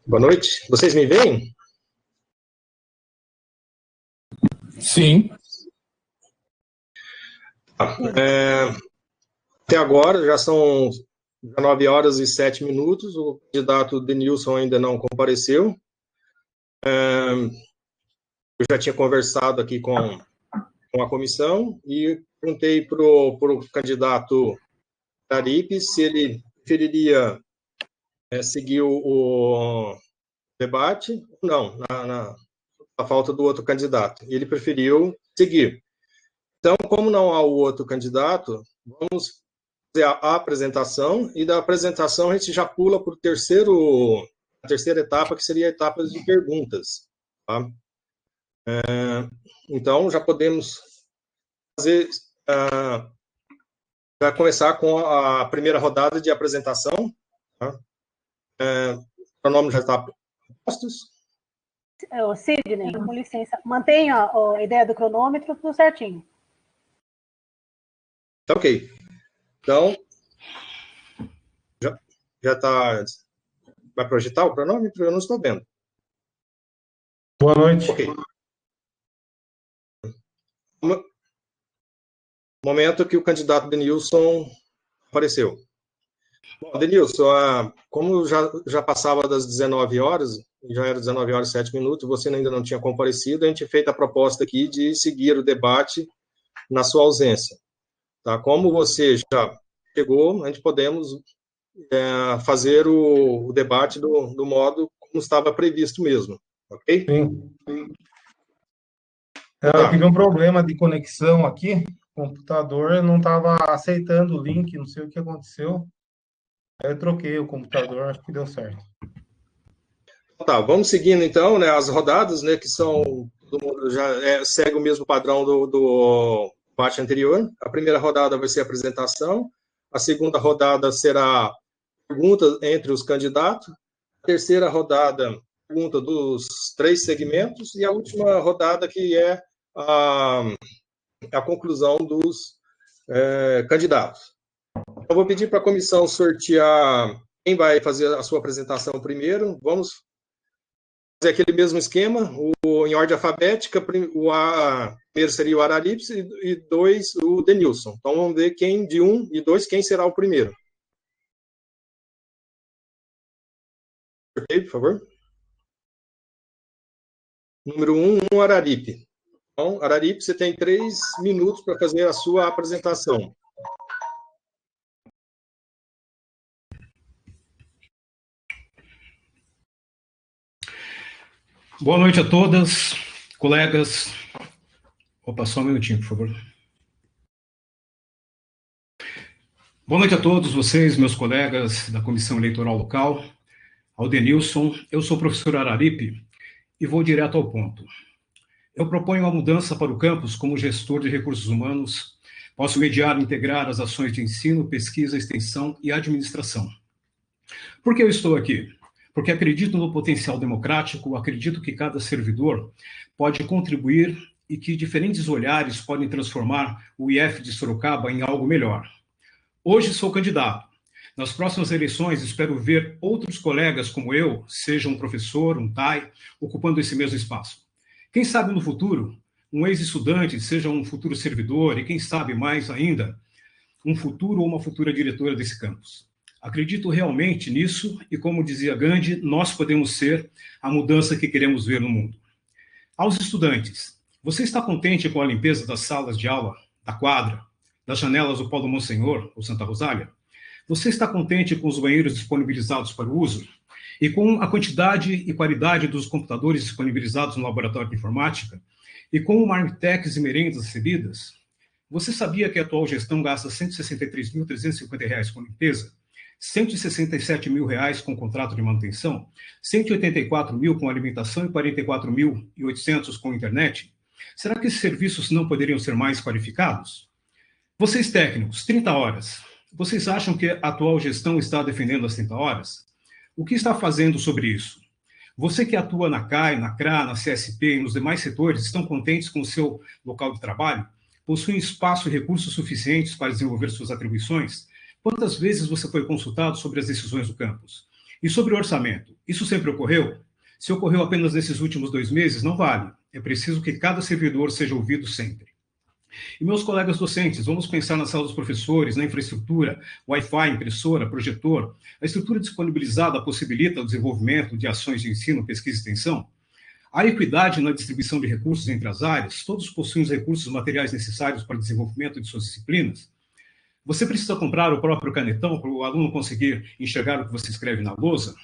Boa noite. Vocês me veem? Sim. Até agora, já são 19 horas e 7 minutos, o candidato Denilson ainda não compareceu. Eu já tinha conversado aqui com a comissão e perguntei para o candidato Araripe se ele preferiria seguir o debate ou não, na falta do outro candidato. Ele preferiu seguir. Então, como não há o outro candidato, vamos fazer a apresentação, e da apresentação a gente já pula para a terceira etapa, que seria a etapa de perguntas. Tá? Então, já podemos fazer, já começar com a primeira rodada de apresentação. Tá? O nome já está postos. Sidney, com licença, mantenha a ideia do cronômetro, tudo certinho. Tá ok. Então, já está. Vai projetar o cronômetro? Eu não estou vendo. Boa noite. Ok. Momento que o candidato Denilson apareceu. Bom, Denilson, como já passava das 19 horas, já era 19 horas e 7 minutos, você ainda não tinha comparecido, a gente fez a proposta aqui de seguir o debate na sua ausência. Tá? Como você já chegou, a gente podemos fazer o debate do modo como estava previsto mesmo, ok? Sim. Eu tive um problema de conexão aqui, o computador não estava aceitando o link, não sei o que aconteceu. Aí eu troquei o computador, acho que deu certo. Tá, vamos seguindo então, né, as rodadas, né, que são, já segue o mesmo padrão do debate anterior. A primeira rodada vai ser a apresentação, a segunda rodada será pergunta entre os candidatos, a terceira rodada, pergunta dos 3 segmentos, e a última rodada que é a conclusão dos candidatos. Eu vou pedir para a comissão sortear quem vai fazer a sua apresentação primeiro. Vamos fazer aquele mesmo esquema, em ordem alfabética, primeiro seria o Araripe e 2 o Denilson. Então vamos ver quem de 1 e 2, quem será o primeiro. Sorteio, por favor. Número 1, Araripe. Então, Araripe, você tem 3 minutos para fazer a sua apresentação. Boa noite a todas, colegas. Opa, só um minutinho, por favor. Boa noite a todos vocês, meus colegas da Comissão Eleitoral Local. Ao Denilson, eu sou o professor Araripe e vou direto ao ponto. Eu proponho uma mudança para o campus como gestor de recursos humanos. Posso mediar e integrar as ações de ensino, pesquisa, extensão e administração. Por que eu estou aqui? Porque acredito no potencial democrático, acredito que cada servidor pode contribuir e que diferentes olhares podem transformar o IF de Sorocaba em algo melhor. Hoje sou candidato. Nas próximas eleições, espero ver outros colegas como eu, seja um professor, um TAI, ocupando esse mesmo espaço. Quem sabe no futuro, um ex-estudante seja um futuro servidor e quem sabe mais ainda, um futuro ou uma futura diretora desse campus. Acredito realmente nisso e, como dizia Gandhi, nós podemos ser a mudança que queremos ver no mundo. Aos estudantes, você está contente com a limpeza das salas de aula, da quadra, das janelas do Paulo Monsenhor ou Santa Rosália? Você está contente com os banheiros disponibilizados para o uso? E com a quantidade e qualidade dos computadores disponibilizados no laboratório de informática? E com o marmitex e merendas recebidas? Você sabia que a atual gestão gasta R$ 163.350 com limpeza? R$ 167 mil com contrato de manutenção? R$ 184 mil com alimentação e R$ 44.800 com internet? Será que esses serviços não poderiam ser mais qualificados? Vocês técnicos, 30 horas. Vocês acham que a atual gestão está defendendo as 30 horas? O que está fazendo sobre isso? Você que atua na CAI, na CRA, na CSP e nos demais setores, estão contentes com o seu local de trabalho? Possuem espaço e recursos suficientes para desenvolver suas atribuições? Quantas vezes você foi consultado sobre as decisões do campus? E sobre o orçamento? Isso sempre ocorreu? Se ocorreu apenas nesses últimos 2 meses, não vale. É preciso que cada servidor seja ouvido sempre. E meus colegas docentes, vamos pensar na sala dos professores, na infraestrutura, Wi-Fi, impressora, projetor. A estrutura disponibilizada possibilita o desenvolvimento de ações de ensino, pesquisa e extensão? Há equidade na distribuição de recursos entre as áreas? Todos possuem os recursos materiais necessários para o desenvolvimento de suas disciplinas? Você precisa comprar o próprio canetão para o aluno conseguir enxergar o que você escreve na lousa?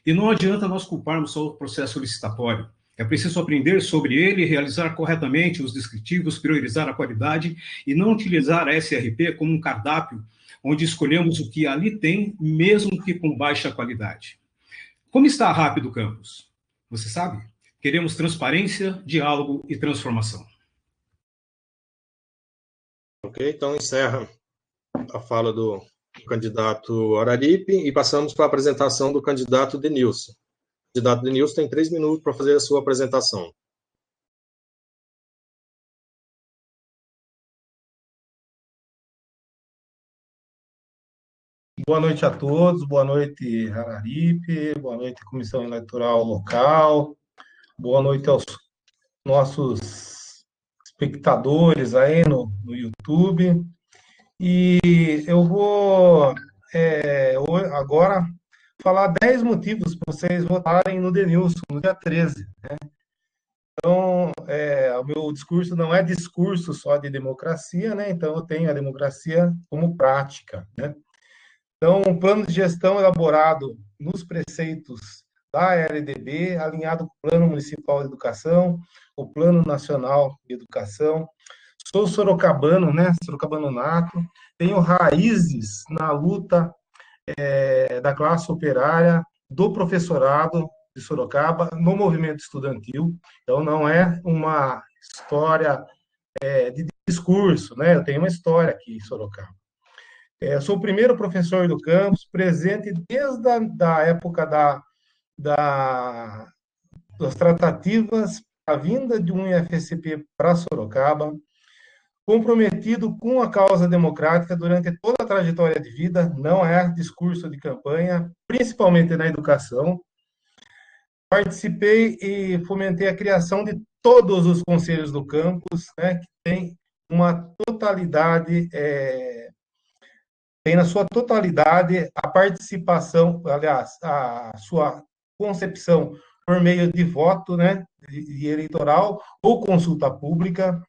E não adianta nós culparmos só o processo licitatório. É preciso aprender sobre ele, realizar corretamente os descritivos, priorizar a qualidade e não utilizar a SRP como um cardápio onde escolhemos o que ali tem, mesmo que com baixa qualidade. Como está a RAP do campus? Você sabe? Queremos transparência, diálogo e transformação. Ok, então encerra a fala do candidato Araripe e passamos para a apresentação do candidato Denilson. O candidato Denilson tem 3 minutos para fazer a sua apresentação. Boa noite a todos, boa noite, Araripe, boa noite, Comissão Eleitoral Local, boa noite aos nossos espectadores aí no YouTube. E eu vou agora falar 10 motivos para vocês votarem no Denilson no dia 13. Então, o meu discurso não é discurso só de democracia, né? Então, eu tenho a democracia como prática, né? Então, um plano de gestão elaborado nos preceitos da LDB, alinhado com o Plano Municipal de Educação, o Plano Nacional de Educação. Sou sorocabano, né? Sorocabano nato. Tenho raízes na luta da classe operária, do professorado de Sorocaba, no movimento estudantil. Então, não é uma história de discurso, né? Eu tenho uma história aqui em Sorocaba. Sou o primeiro professor do campus, presente desde a época das tratativas, a vinda de um IFSP para Sorocaba, comprometido com a causa democrática durante toda a trajetória de vida, não é discurso de campanha, principalmente na educação. Participei e fomentei a criação de todos os conselhos do campus, né, que tem uma totalidade, tem na sua totalidade a participação, aliás, a sua concepção por meio de voto, né, de eleitoral ou consulta pública.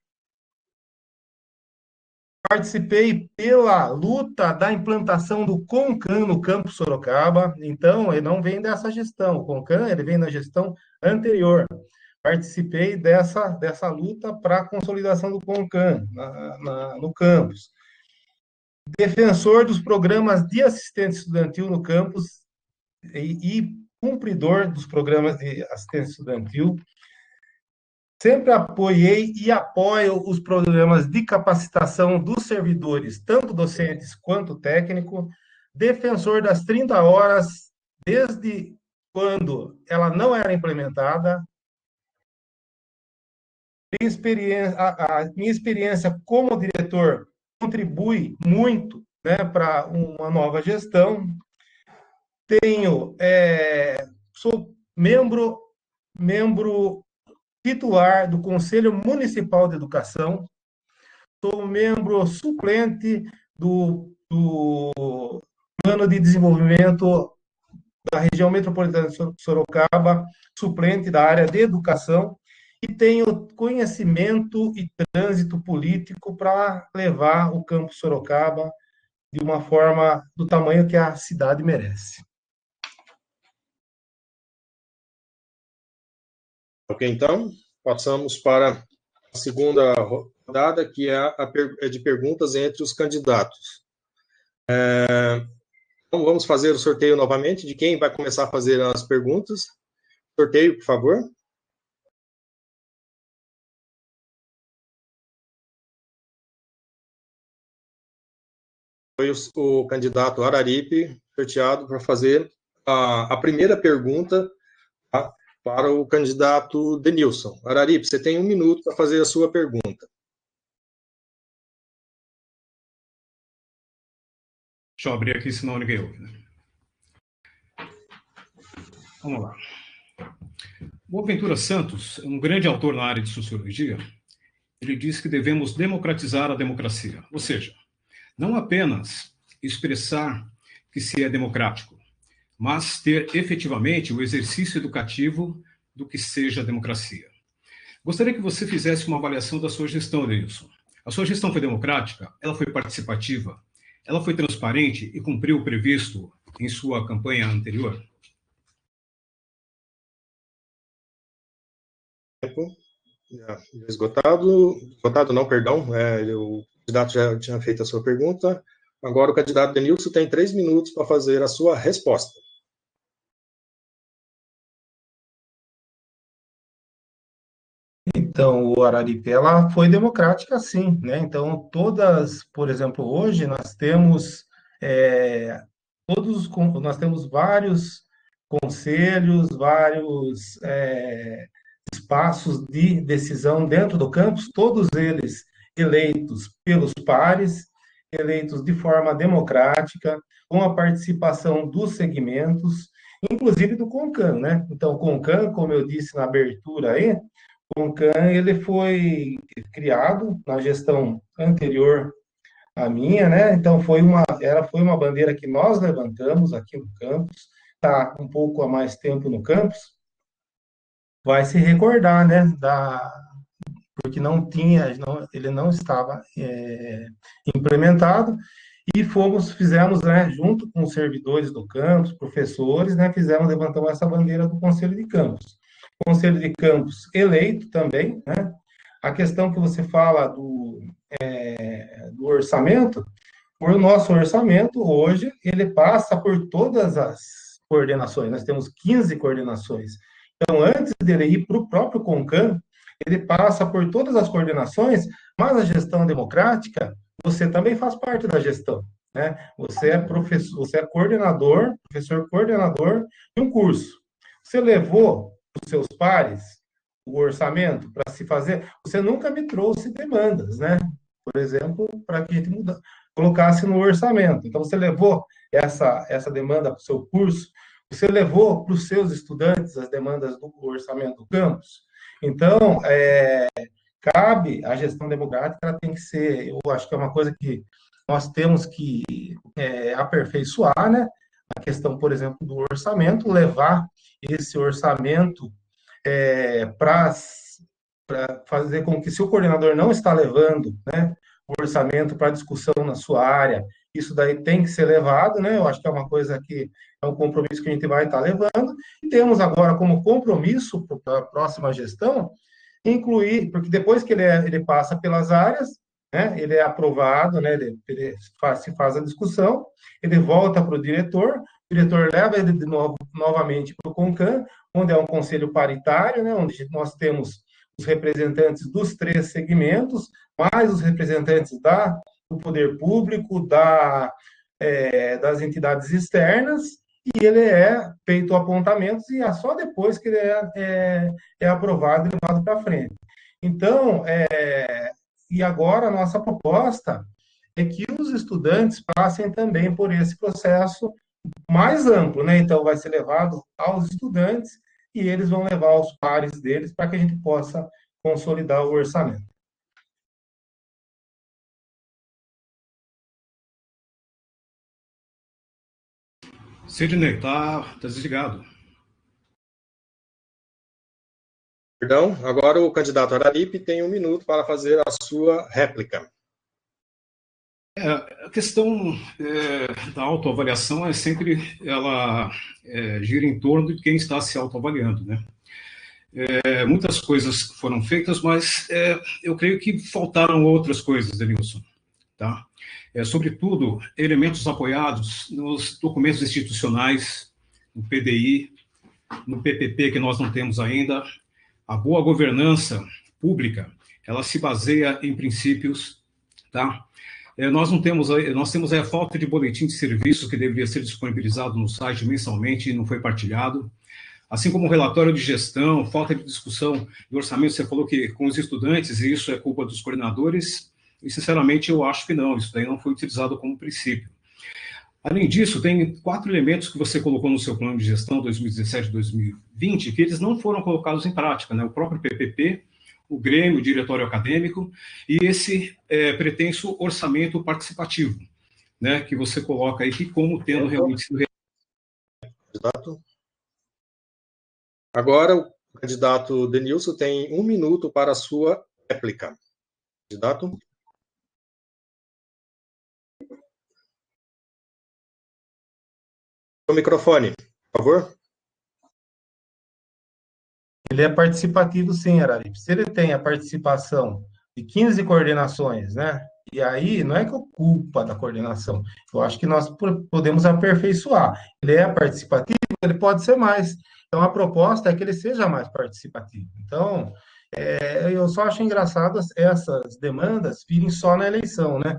Participei pela luta da implantação do CONCAN no Campo Sorocaba, então ele não vem dessa gestão, o CONCAN ele vem da gestão anterior. Participei dessa luta para a consolidação do CONCAN no campus. Defensor dos programas de assistente estudantil no campus e cumpridor dos programas de assistência estudantil. Sempre apoiei e apoio os programas de capacitação dos servidores, tanto docentes quanto técnico, defensor das 30 horas, desde quando ela não era implementada. A minha experiência como diretor contribui muito, né, para uma nova gestão. Sou membro titular do Conselho Municipal de Educação, sou membro suplente do Plano de Desenvolvimento da Região Metropolitana de Sorocaba, suplente da área de Educação, e tenho conhecimento e trânsito político para levar o Campo Sorocaba de uma forma do tamanho que a cidade merece. Ok, então, passamos para a segunda rodada, que é de perguntas entre os candidatos. Então, vamos fazer o sorteio novamente de quem vai começar a fazer as perguntas. Sorteio, por favor. Foi o candidato Araripe sorteado para fazer a primeira pergunta, tá, para o candidato Denilson. Araripe, você tem 1 minuto para fazer a sua pergunta. Deixa eu abrir aqui, senão ninguém ouve, né? Vamos lá. Boaventura Santos, um grande autor na área de sociologia, ele diz que devemos democratizar a democracia, ou seja, não apenas expressar que se é democrático, mas ter efetivamente o exercício educativo do que seja democracia. Gostaria que você fizesse uma avaliação da sua gestão, Denilson. A sua gestão foi democrática? Ela foi participativa? Ela foi transparente e cumpriu o previsto em sua campanha anterior? Esgotado não, perdão, o candidato já tinha feito a sua pergunta, agora o candidato Denilson tem 3 minutos para fazer a sua resposta. Então, o Araripe, ela foi democrática, sim, né? Então, todas, por exemplo, hoje nós temos nós temos vários conselhos, vários espaços de decisão dentro do campus, todos eles eleitos pelos pares, eleitos de forma democrática, com a participação dos segmentos, inclusive do CONCAN, né? Então, o CONCAN, como eu disse na abertura aí, o CONCAN ele foi criado na gestão anterior à minha, né? Então, foi uma bandeira que nós levantamos aqui no campus, está um pouco há mais tempo no campus, vai se recordar, né, porque ele não estava implementado, e fizemos, né, junto com os servidores do campus, professores, né, levantamos essa bandeira do Conselho de Campus. Conselho de Campus eleito também, né, a questão que você fala do orçamento, o nosso orçamento hoje, ele passa por todas as coordenações, nós temos 15 coordenações. Então, antes dele ir para o próprio CONCAN, ele passa por todas as coordenações, mas a gestão democrática, você também faz parte da gestão, né? Você é professor, você é coordenador, professor coordenador de um curso. Você levou para os seus pares o orçamento para se fazer, você nunca me trouxe demandas, né? Por exemplo, para que a gente colocasse no orçamento. Então, você levou essa demanda para o seu curso, você levou para os seus estudantes as demandas do orçamento do campus. Então, cabe a gestão democrática, ela tem que ser, eu acho que é uma coisa que nós temos que aperfeiçoar, né? A questão, por exemplo, do orçamento, levar esse orçamento para fazer com que, se o coordenador não está levando, né, o orçamento para discussão na sua área, isso daí tem que ser levado, né? Eu acho que é uma coisa que é um compromisso que a gente vai estar levando, e temos agora como compromisso para a próxima gestão, incluir, porque depois que ele passa pelas áreas, né, ele é aprovado, né, se faz a discussão, ele volta para o diretor leva ele novamente para o CONCAN, onde é um conselho paritário, né, onde nós temos os representantes dos 3 segmentos, mais os representantes do poder público, das entidades externas, e ele é feito apontamentos, e é só depois que ele é aprovado e levado para frente. Então, e agora a nossa proposta é que os estudantes passem também por esse processo mais amplo, né? Então, vai ser levado aos estudantes e eles vão levar aos pares deles para que a gente possa consolidar o orçamento. Sidney, tá desligado. Perdão, agora o candidato Araripe tem 1 minuto para fazer a sua réplica. A questão da autoavaliação ela gira em torno de quem está se autoavaliando, né? Muitas coisas foram feitas, mas eu creio que faltaram outras coisas, Denilson, tá? Sobretudo, elementos apoiados nos documentos institucionais, no PDI, no PPP, que nós não temos ainda. A boa governança pública, ela se baseia em princípios, tá? nós temos a falta de boletim de serviço que deveria ser disponibilizado no site mensalmente e não foi partilhado. Assim como o relatório de gestão, falta de discussão de orçamento, você falou que com os estudantes, e isso é culpa dos coordenadores, e sinceramente eu acho que não, isso daí não foi utilizado como princípio. Além disso, tem 4 elementos que você colocou no seu plano de gestão 2017-2020, que eles não foram colocados em prática, né? O próprio PPP, o Grêmio, o Diretório Acadêmico, e esse pretenso orçamento participativo, né? Que você coloca aí que como tendo realmente sido... Candidato. Agora, o candidato Denilson tem 1 minuto para a sua réplica. Candidato. O microfone, por favor. Ele é participativo, sim, Araripe. Se ele tem a participação de 15 coordenações, né? E aí, não é que é culpa da coordenação. Eu acho que nós podemos aperfeiçoar. Ele é participativo, ele pode ser mais. Então, a proposta é que ele seja mais participativo. Então, eu só acho engraçado essas demandas virem só na eleição, né?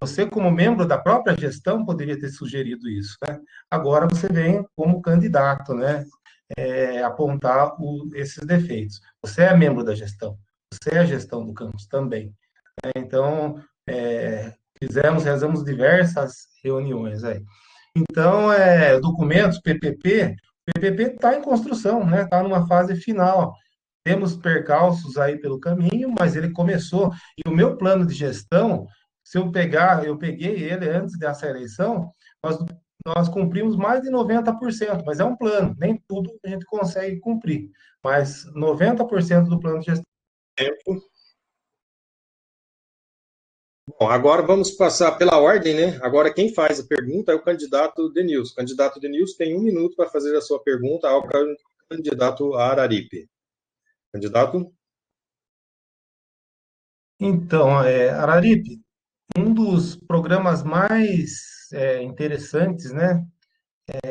Você, como membro da própria gestão, poderia ter sugerido isso, né? Agora você vem como candidato, né? Apontar esses defeitos. Você é membro da gestão, você é a gestão do campus também. Né? Então, realizamos diversas reuniões aí. Então, documentos, PPP está em construção, né? Está numa fase final. Temos percalços aí pelo caminho, mas ele começou. E o meu plano de gestão, se eu peguei ele antes dessa eleição, nós cumprimos mais de 90%, mas é um plano, nem tudo a gente consegue cumprir, mas 90% do plano de gestão. Tempo. Bom, agora vamos passar pela ordem, né? Agora quem faz a pergunta é o candidato Denilson. O candidato Denilson tem 1 minuto para fazer a sua pergunta ao candidato Araripe. Candidato? Então, Araripe, um dos programas mais interessantes, né,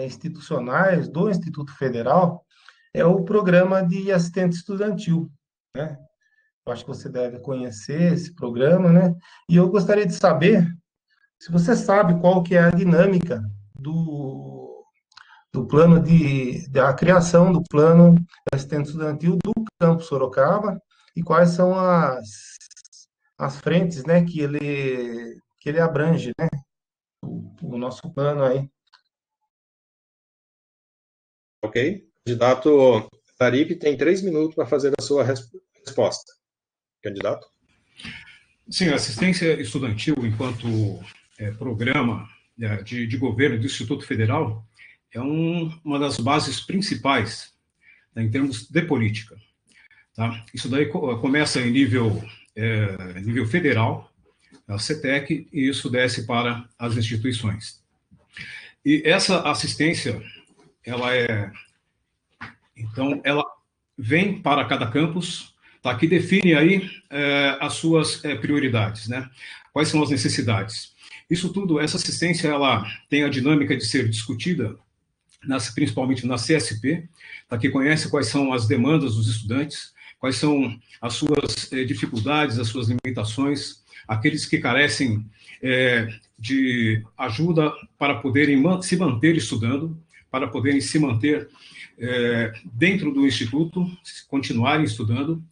institucionais do Instituto Federal é o programa de assistente estudantil, né? Eu acho que você deve conhecer esse programa, né? E eu gostaria de saber se você sabe qual que é a dinâmica do plano da criação do plano de assistente estudantil do campus Sorocaba e quais são as frentes, né, que ele abrange, né? O nosso plano aí. Ok. Candidato Araripe tem 3 minutos para fazer a sua resposta. Candidato? Sim, a assistência estudantil, enquanto programa de governo do Instituto Federal, é uma das bases principais, né, em termos de política. Tá? Isso daí começa em nível federal, a CETEC, e isso desce para as instituições. E essa assistência, ela vem para cada campus, tá, que define aí as suas prioridades, né? Quais são as necessidades? Isso tudo, essa assistência, ela tem a dinâmica de ser discutida, principalmente na CSP, tá, que conhece quais são as demandas dos estudantes, quais são as suas dificuldades, as suas limitações, aqueles que carecem de ajuda para poderem se manter estudando, para poderem se manter dentro do Instituto, continuarem estudando.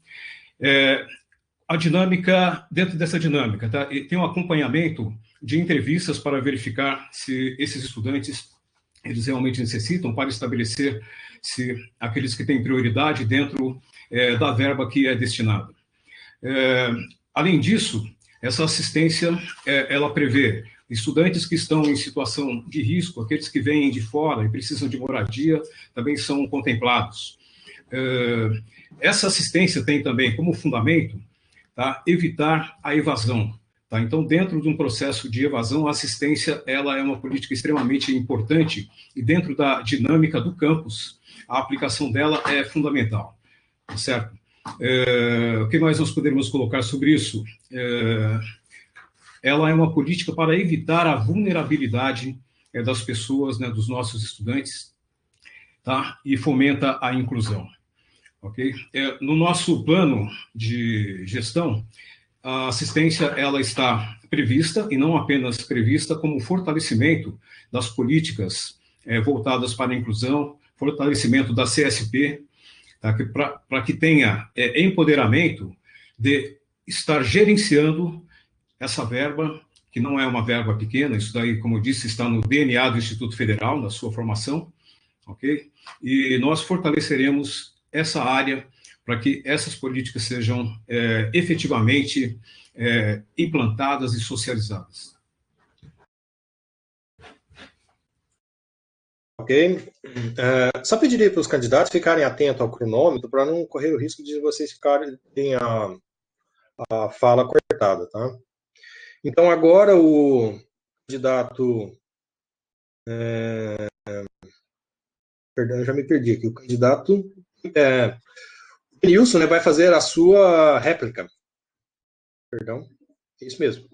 A dinâmica, dentro dessa dinâmica, tá? E tem um acompanhamento de entrevistas para verificar se esses estudantes eles realmente necessitam, para estabelecer se aqueles que têm prioridade dentro da verba que é destinada. Além disso, essa assistência, ela prevê estudantes que estão em situação de risco, aqueles que vêm de fora e precisam de moradia, também são contemplados. Essa assistência tem também como fundamento, tá, evitar a evasão. Tá? Então, dentro de um processo de evasão, a assistência ela é uma política extremamente importante e dentro da dinâmica do campus, a aplicação dela é fundamental. Certo? O que mais nós podemos colocar sobre isso? Ela é uma política para evitar a vulnerabilidade das pessoas, né, dos nossos estudantes, tá? E fomenta a inclusão. Okay? No nosso plano de gestão, a assistência ela está prevista, e não apenas prevista, como fortalecimento das políticas voltadas para a inclusão, fortalecimento da CSP, tá, para que tenha empoderamento de estar gerenciando essa verba, que não é uma verba pequena, isso daí, como eu disse, está no DNA do Instituto Federal, na sua formação, ok? E nós fortaleceremos essa área para que essas políticas sejam efetivamente implantadas e socializadas. Ok. Só pediria para os candidatos ficarem atentos ao cronômetro para não correr o risco de vocês ficarem a fala cortada, tá? Então, agora o candidato... perdão, eu já me perdi aqui. O candidato... Nilson, né, vai fazer a sua réplica. Perdão. É isso mesmo.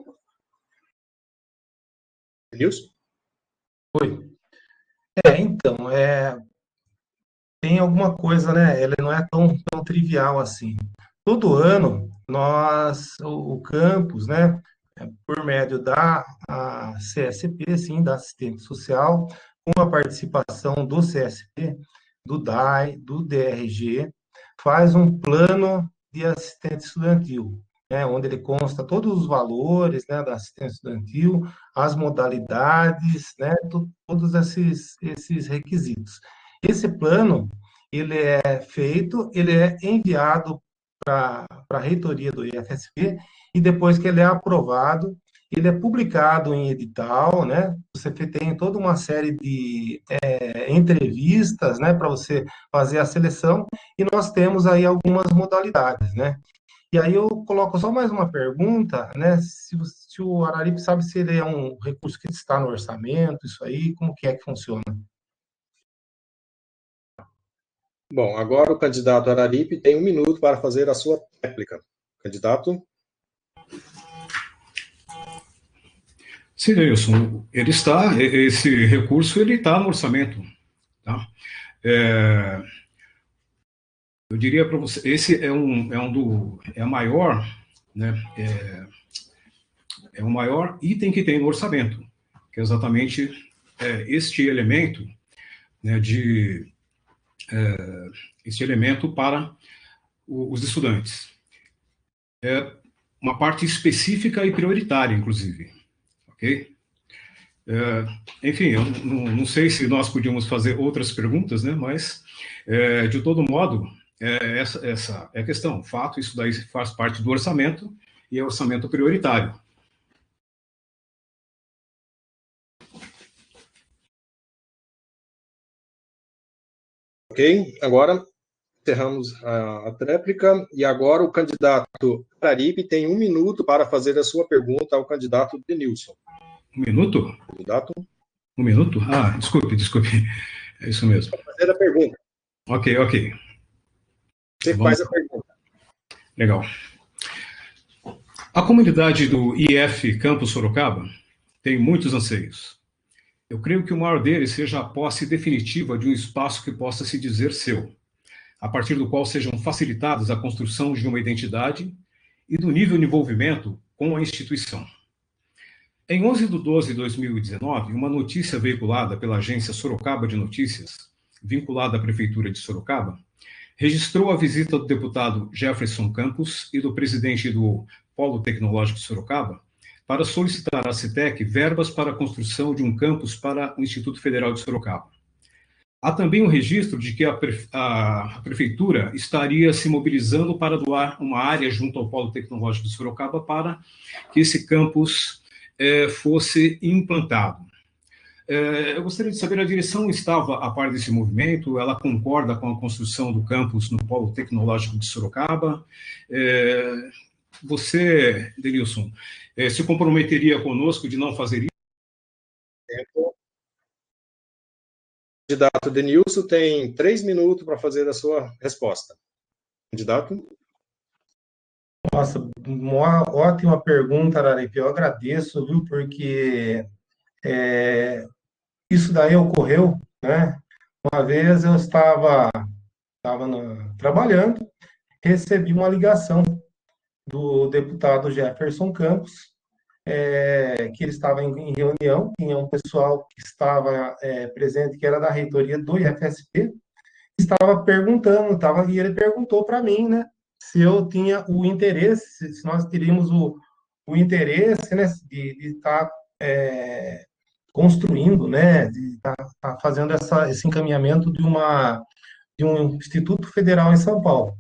Nilson? Oi. Então, tem alguma coisa, né? Ela não é tão trivial assim. Todo ano, o campus, né, por meio da CSP, sim, da assistente social, com a participação do CSP, do DAI, do DRG, faz um plano de assistente estudantil, né, onde ele consta todos os valores, né, da assistência estudantil, as modalidades, né, todos esses requisitos. Esse plano, ele é feito, ele é enviado para a reitoria do IFSP, e depois que ele é aprovado, ele é publicado em edital, né? Você tem toda uma série de entrevistas, né, para você fazer a seleção, e nós temos aí algumas modalidades, né? E aí eu coloco só mais uma pergunta, né? Se o Araripe sabe se ele é um recurso que está no orçamento, isso aí, como que é que funciona? Bom, agora o candidato Araripe tem 1 minuto para fazer a sua réplica. Candidato? Sim, Nilson, esse recurso ele está no orçamento, tá? Eu diria para você, esse é a maior, né? É o maior item que tem no orçamento, que é exatamente este elemento, né, este elemento para os estudantes. É uma parte específica e prioritária, inclusive. Ok? Enfim, eu não sei se nós podíamos fazer outras perguntas, né? Mas, de todo modo, essa é a questão. Fato, isso daí faz parte do orçamento e é orçamento prioritário. Ok, agora encerramos a tréplica, e agora o candidato Araripe tem 1 minuto para fazer a sua pergunta ao candidato Denilson. 1 minuto? Candidato? 1 minuto? Ah, desculpe. É isso mesmo. Para fazer a pergunta. Ok. Você faz a pergunta. Legal. A comunidade do IF Campus Sorocaba tem muitos anseios. Eu creio que o maior deles seja a posse definitiva de um espaço que possa se dizer seu, a partir do qual sejam facilitadas a construção de uma identidade e do nível de envolvimento com a instituição. Em 11 de 12 de 2019, uma notícia veiculada pela agência Sorocaba de Notícias, vinculada à Prefeitura de Sorocaba, registrou a visita do deputado Jefferson Campos e do presidente do Polo Tecnológico de Sorocaba para solicitar à CETEC verbas para a construção de um campus para o Instituto Federal de Sorocaba. Há também um registro de que a Prefeitura estaria se mobilizando para doar uma área junto ao Polo Tecnológico de Sorocaba para que esse campus fosse implantado. Eu gostaria de saber, a direção estava a par desse movimento? Ela concorda com a construção do campus no Polo Tecnológico de Sorocaba? Você, Denilson, se comprometeria conosco de não fazer isso? O candidato Denilson tem 3 minutos para fazer a sua resposta. Candidato? Nossa, uma ótima pergunta, Araripe. Eu agradeço, viu, porque isso daí ocorreu, né? Uma vez eu estava trabalhando, recebi uma ligação do deputado Jefferson Campos, que ele estava em reunião, tinha um pessoal que estava presente, que era da reitoria do IFSP, estava perguntando, e ele perguntou para mim, né, se eu tinha o interesse, se nós teríamos o interesse, né, de estar construindo, né, de estar fazendo esse encaminhamento de um Instituto Federal em São Paulo.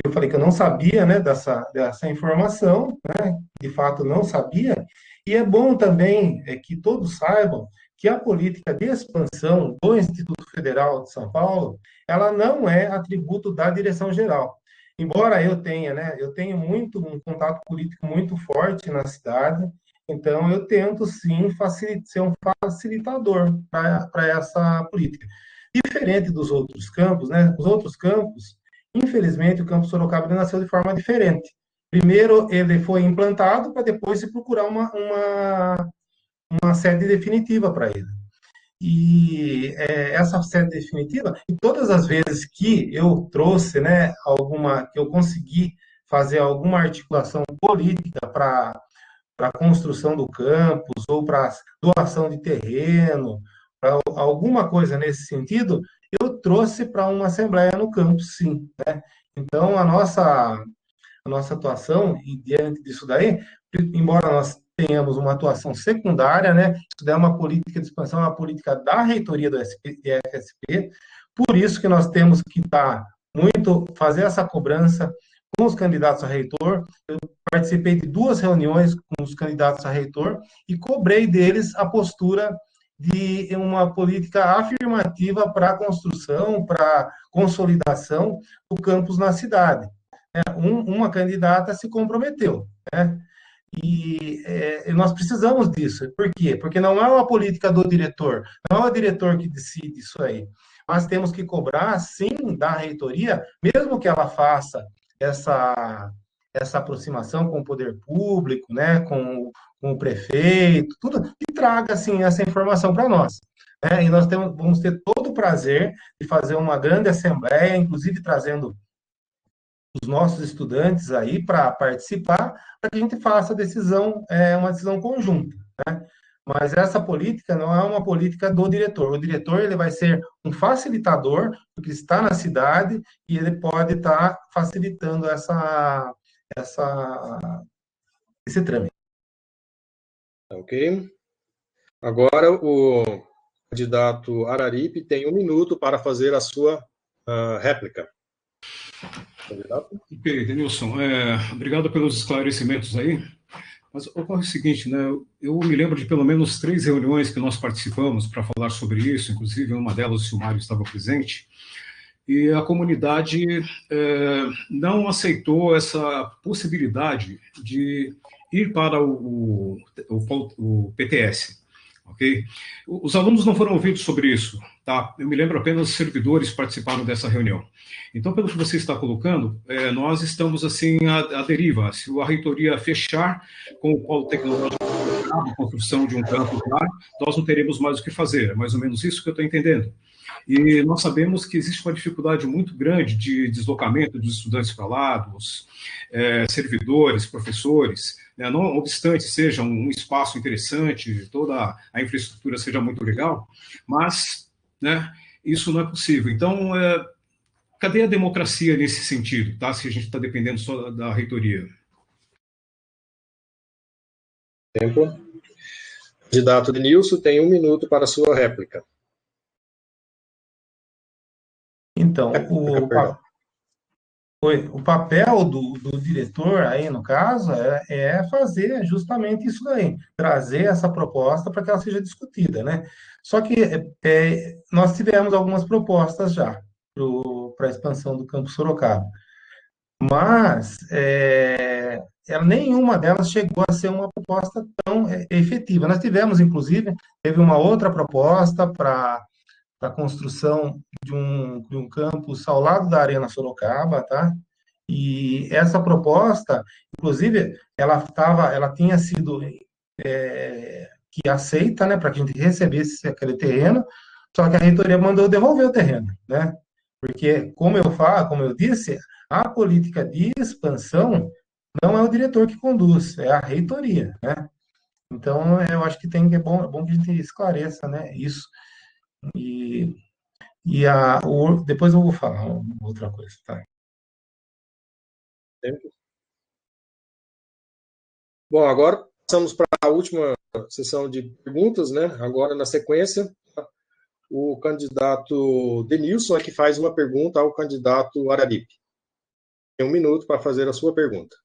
Eu falei que eu não sabia, né, dessa informação, né, de fato não sabia, e é bom também que todos saibam que a política de expansão do Instituto Federal de São Paulo, ela não é atributo da direção geral. Embora eu tenha, né, eu tenho um contato político muito forte na cidade, então eu tento sim ser um facilitador para essa política. Diferente dos outros campos, né, os outros campos, infelizmente, o campus Sorocaba nasceu de forma diferente. Primeiro, ele foi implantado para depois se procurar uma sede definitiva para ele. E essa sede definitiva, e todas as vezes que eu trouxe, né, que eu consegui fazer alguma articulação política para a construção do campus ou para doação de terreno, para alguma coisa nesse sentido, eu trouxe para uma assembleia no campus, sim, né? Então, a nossa atuação, e diante disso daí, embora nós tenhamos uma atuação secundária, né, isso daí é uma política de expansão, é uma política da reitoria do FSP, por isso que nós temos que fazer essa cobrança com os candidatos a reitor. Eu participei de 2 reuniões com os candidatos a reitor e cobrei deles a postura de uma política afirmativa para a construção, para a consolidação do campus na cidade. Uma candidata se comprometeu, né? E nós precisamos disso. Por quê? Porque não é uma política do diretor, não é o diretor que decide isso aí. Mas temos que cobrar, sim, da reitoria, mesmo que ela faça essa aproximação com o poder público, né, com o prefeito, tudo, e traga, assim, essa informação para nós. Né? E nós vamos ter todo o prazer de fazer uma grande assembleia, inclusive trazendo os nossos estudantes aí para participar, para que a gente faça uma decisão conjunta, né? Mas essa política não é uma política do diretor. O diretor ele vai ser um facilitador, porque está na cidade e ele pode estar facilitando esse trâmite. Ok. Agora o candidato Araripe tem 1 minuto para fazer a sua réplica. Candidato? Ok, Denilson, obrigado pelos esclarecimentos aí. Mas ocorre o seguinte, né? Eu me lembro de pelo menos 3 reuniões que nós participamos para falar sobre isso, inclusive uma delas o Silmário estava presente, e a comunidade não aceitou essa possibilidade de ir para o PTS. Ok? Os alunos não foram ouvidos sobre isso, tá? Eu me lembro apenas os servidores participaram dessa reunião. Então, pelo que você está colocando, nós estamos assim à deriva. Se a reitoria fechar com o polo tecnológico, a construção de um campus lá, nós não teremos mais o que fazer. É mais ou menos isso que eu estou entendendo. E nós sabemos que existe uma dificuldade muito grande de deslocamento dos estudantes para lá, dos servidores, professores, né? Não obstante seja um espaço interessante, toda a infraestrutura seja muito legal, mas, né, isso não é possível. Então, cadê a democracia nesse sentido, tá? Se a gente está dependendo só da reitoria? Tempo. Candidato Denilson tem 1 minuto para a sua réplica. Então, o papel do diretor aí, no caso, é fazer justamente isso daí, trazer essa proposta para que ela seja discutida, né? Só que nós tivemos algumas propostas já para a expansão do campus Sorocaba, mas nenhuma delas chegou a ser uma proposta tão efetiva. Nós tivemos, inclusive, teve uma outra proposta para a construção de um campus ao lado da Arena Sorocaba, tá? E essa proposta, inclusive, ela tinha sido que aceita, né, para que a gente recebesse aquele terreno, só que a reitoria mandou devolver o terreno, né? Porque, como eu disse, a política de expansão não é o diretor que conduz, é a reitoria, né? Então, eu acho que é bom que a gente esclareça, né, isso. E, depois eu vou falar outra coisa, tá? Bom, agora passamos para a última sessão de perguntas, né? Agora, na sequência, o candidato Denilson é que faz uma pergunta ao candidato Araripe. Tem 1 minuto para fazer a sua pergunta.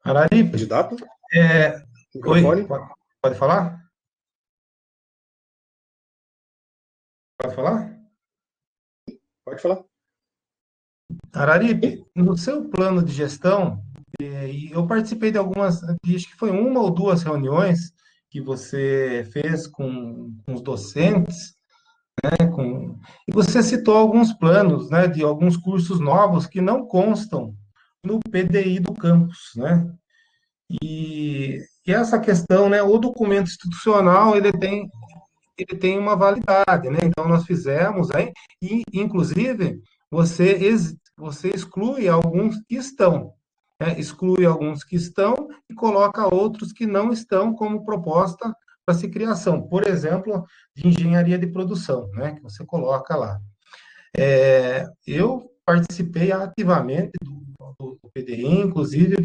Araripe, Candidato, oi, microfone. pode falar? Pode falar? Pode falar. Araripe, no seu plano de gestão, e eu participei de algumas, acho que foi 1 ou 2 reuniões que você fez com os docentes, né, e você citou alguns planos, né, de alguns cursos novos que não constam no PDI do campus, né? E essa questão, né, o documento institucional, ele tem uma validade, né? Então, nós fizemos aí, e, inclusive, você exclui alguns que estão, né? Exclui alguns que estão e coloca outros que não estão como proposta para se criação. Por exemplo, de engenharia de produção, né? Que você coloca lá. Eu participei ativamente do PDI, inclusive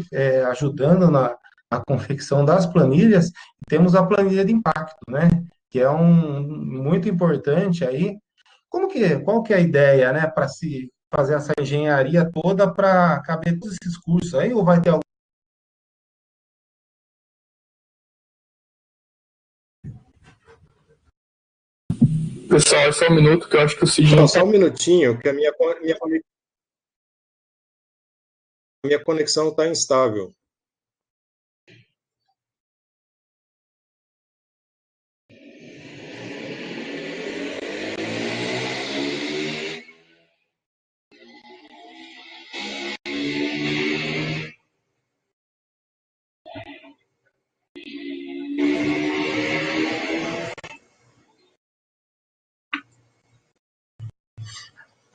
ajudando na confecção das planilhas. Temos a planilha de impacto, né? Que é muito importante aí. Qual que é a ideia, né, para se fazer essa engenharia toda para caber todos esses cursos aí, ou vai ter algum... Pessoal, só um minuto que eu acho que o Cid Não, não só 1 minutinho, que a minha conexão está instável.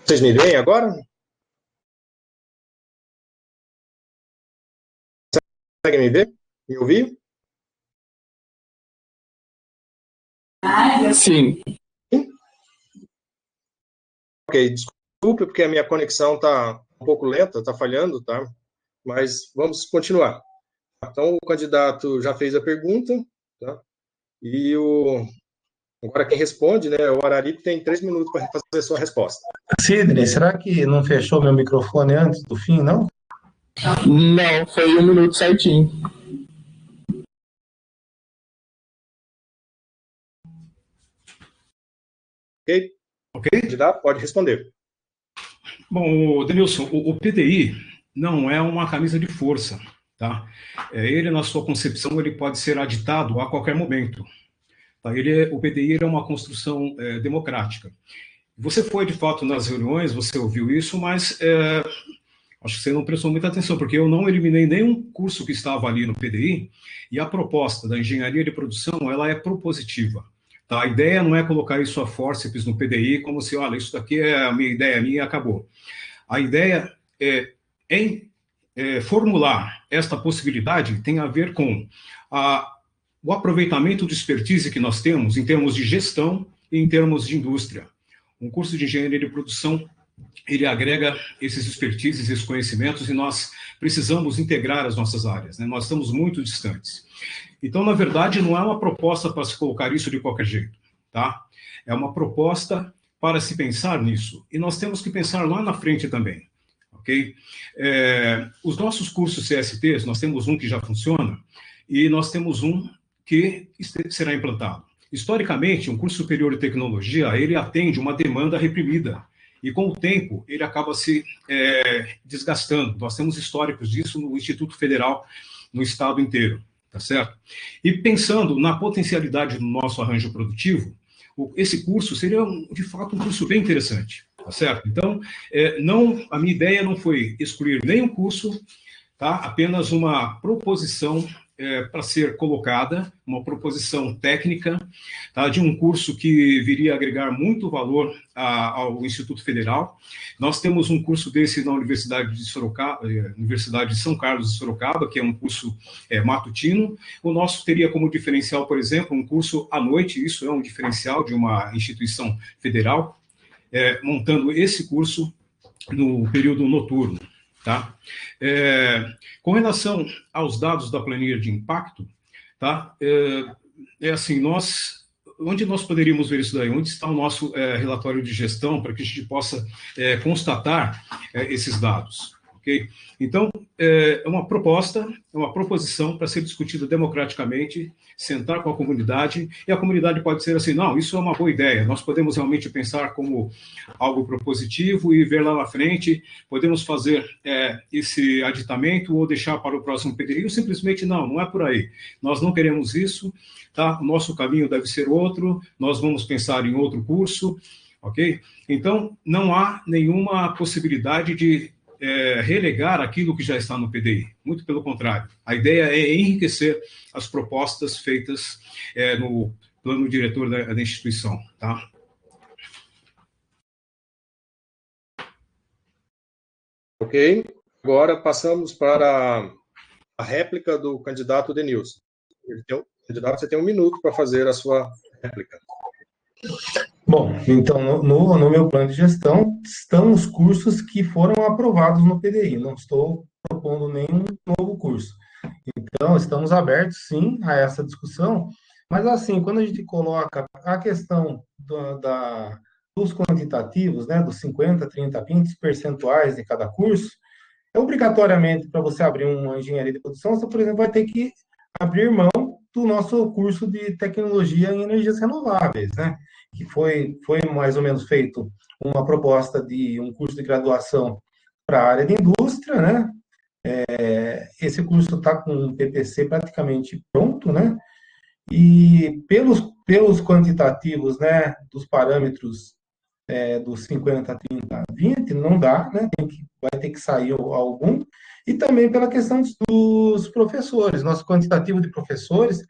Vocês me veem agora? Conseguem me ver? Me ouvir? Sim. Ok, desculpe, porque a minha conexão está um pouco lenta, está falhando, tá? Mas vamos continuar. Então, o candidato já fez a pergunta, tá? E agora quem responde, né? O Araripe tem 3 minutos para fazer a sua resposta. Sidney, será que não fechou meu microfone antes do fim, não? Não, foi 1 minuto certinho. Ok? Ok? Candidato, pode responder. Bom, Denilson, o PDI não é uma camisa de força, tá? Ele, na sua concepção, ele pode ser aditado a qualquer momento. Tá? O PDI é uma construção democrática. Você foi, de fato, nas reuniões, você ouviu isso, mas acho que você não prestou muita atenção, porque eu não eliminei nenhum curso que estava ali no PDI, e a proposta da engenharia de produção, ela é propositiva. Tá? A ideia não é colocar isso a fórceps no PDI, como se, olha, isso daqui é a minha ideia, minha e acabou. A ideia em formular esta possibilidade tem a ver com o aproveitamento do expertise que nós temos em termos de gestão e em termos de indústria. Um curso de engenharia de produção, ele agrega esses expertises, esses conhecimentos, e nós precisamos integrar as nossas áreas, né? Nós estamos muito distantes. Então, na verdade, não é uma proposta para se colocar isso de qualquer jeito, tá? É uma proposta para se pensar nisso. E nós temos que pensar lá na frente também, ok? Os nossos cursos CSTs, nós temos um que já funciona e nós temos um que será implantado. Historicamente, um curso superior de tecnologia, ele atende uma demanda reprimida. E com o tempo, ele acaba se desgastando. Nós temos históricos disso no Instituto Federal, no estado inteiro, tá certo? E pensando na potencialidade do nosso arranjo produtivo, esse curso seria, de fato, um curso bem interessante, tá certo? Então, a minha ideia não foi excluir nenhum curso, tá? Apenas uma proposição para ser colocada, uma proposição técnica, tá, de um curso que viria a agregar muito valor ao Instituto Federal. Nós temos um curso desse na Universidade de Sorocaba, Universidade de São Carlos de Sorocaba, que é um curso matutino. O nosso teria como diferencial, por exemplo, um curso à noite, isso é um diferencial de uma instituição federal, montando esse curso no período noturno. Tá? Com relação aos dados da planilha de impacto, tá? Assim, onde nós poderíamos ver isso daí? Onde está o nosso relatório de gestão para que a gente possa constatar esses dados? Okay? Então, é uma proposição para ser discutida democraticamente, sentar com a comunidade, e a comunidade pode ser assim, não, isso é uma boa ideia, nós podemos realmente pensar como algo propositivo e ver lá na frente, podemos fazer esse aditamento ou deixar para o próximo PDI, ou simplesmente não é por aí, nós não queremos isso, tá? O nosso caminho deve ser outro, nós vamos pensar em outro curso, ok? Então, não há nenhuma possibilidade de relegar aquilo que já está no PDI. Muito pelo contrário. A ideia é enriquecer as propostas feitas no plano diretor da instituição. Tá? Ok. Agora passamos para a réplica do candidato Denilson. Candidato, você tem 1 minuto para fazer a sua réplica. Bom, então, no meu plano de gestão, estão os cursos que foram aprovados no PDI. Não estou propondo nenhum novo curso. Então, estamos abertos, sim, a essa discussão. Mas, assim, quando a gente coloca a questão dos quantitativos, né, dos 50, 30, 20 percentuais de cada curso, obrigatoriamente, para você abrir uma engenharia de produção, você, por exemplo, vai ter que abrir mão do nosso curso de tecnologia em energias renováveis, né? Que foi mais ou menos feito uma proposta de um curso de graduação para a área de indústria, né? Esse curso está com um PPC praticamente pronto, né? E pelos quantitativos, né, dos parâmetros dos 50, 30, 20, não dá, né? Vai ter que sair algum. E também pela questão dos professores. Nosso quantitativo de professores,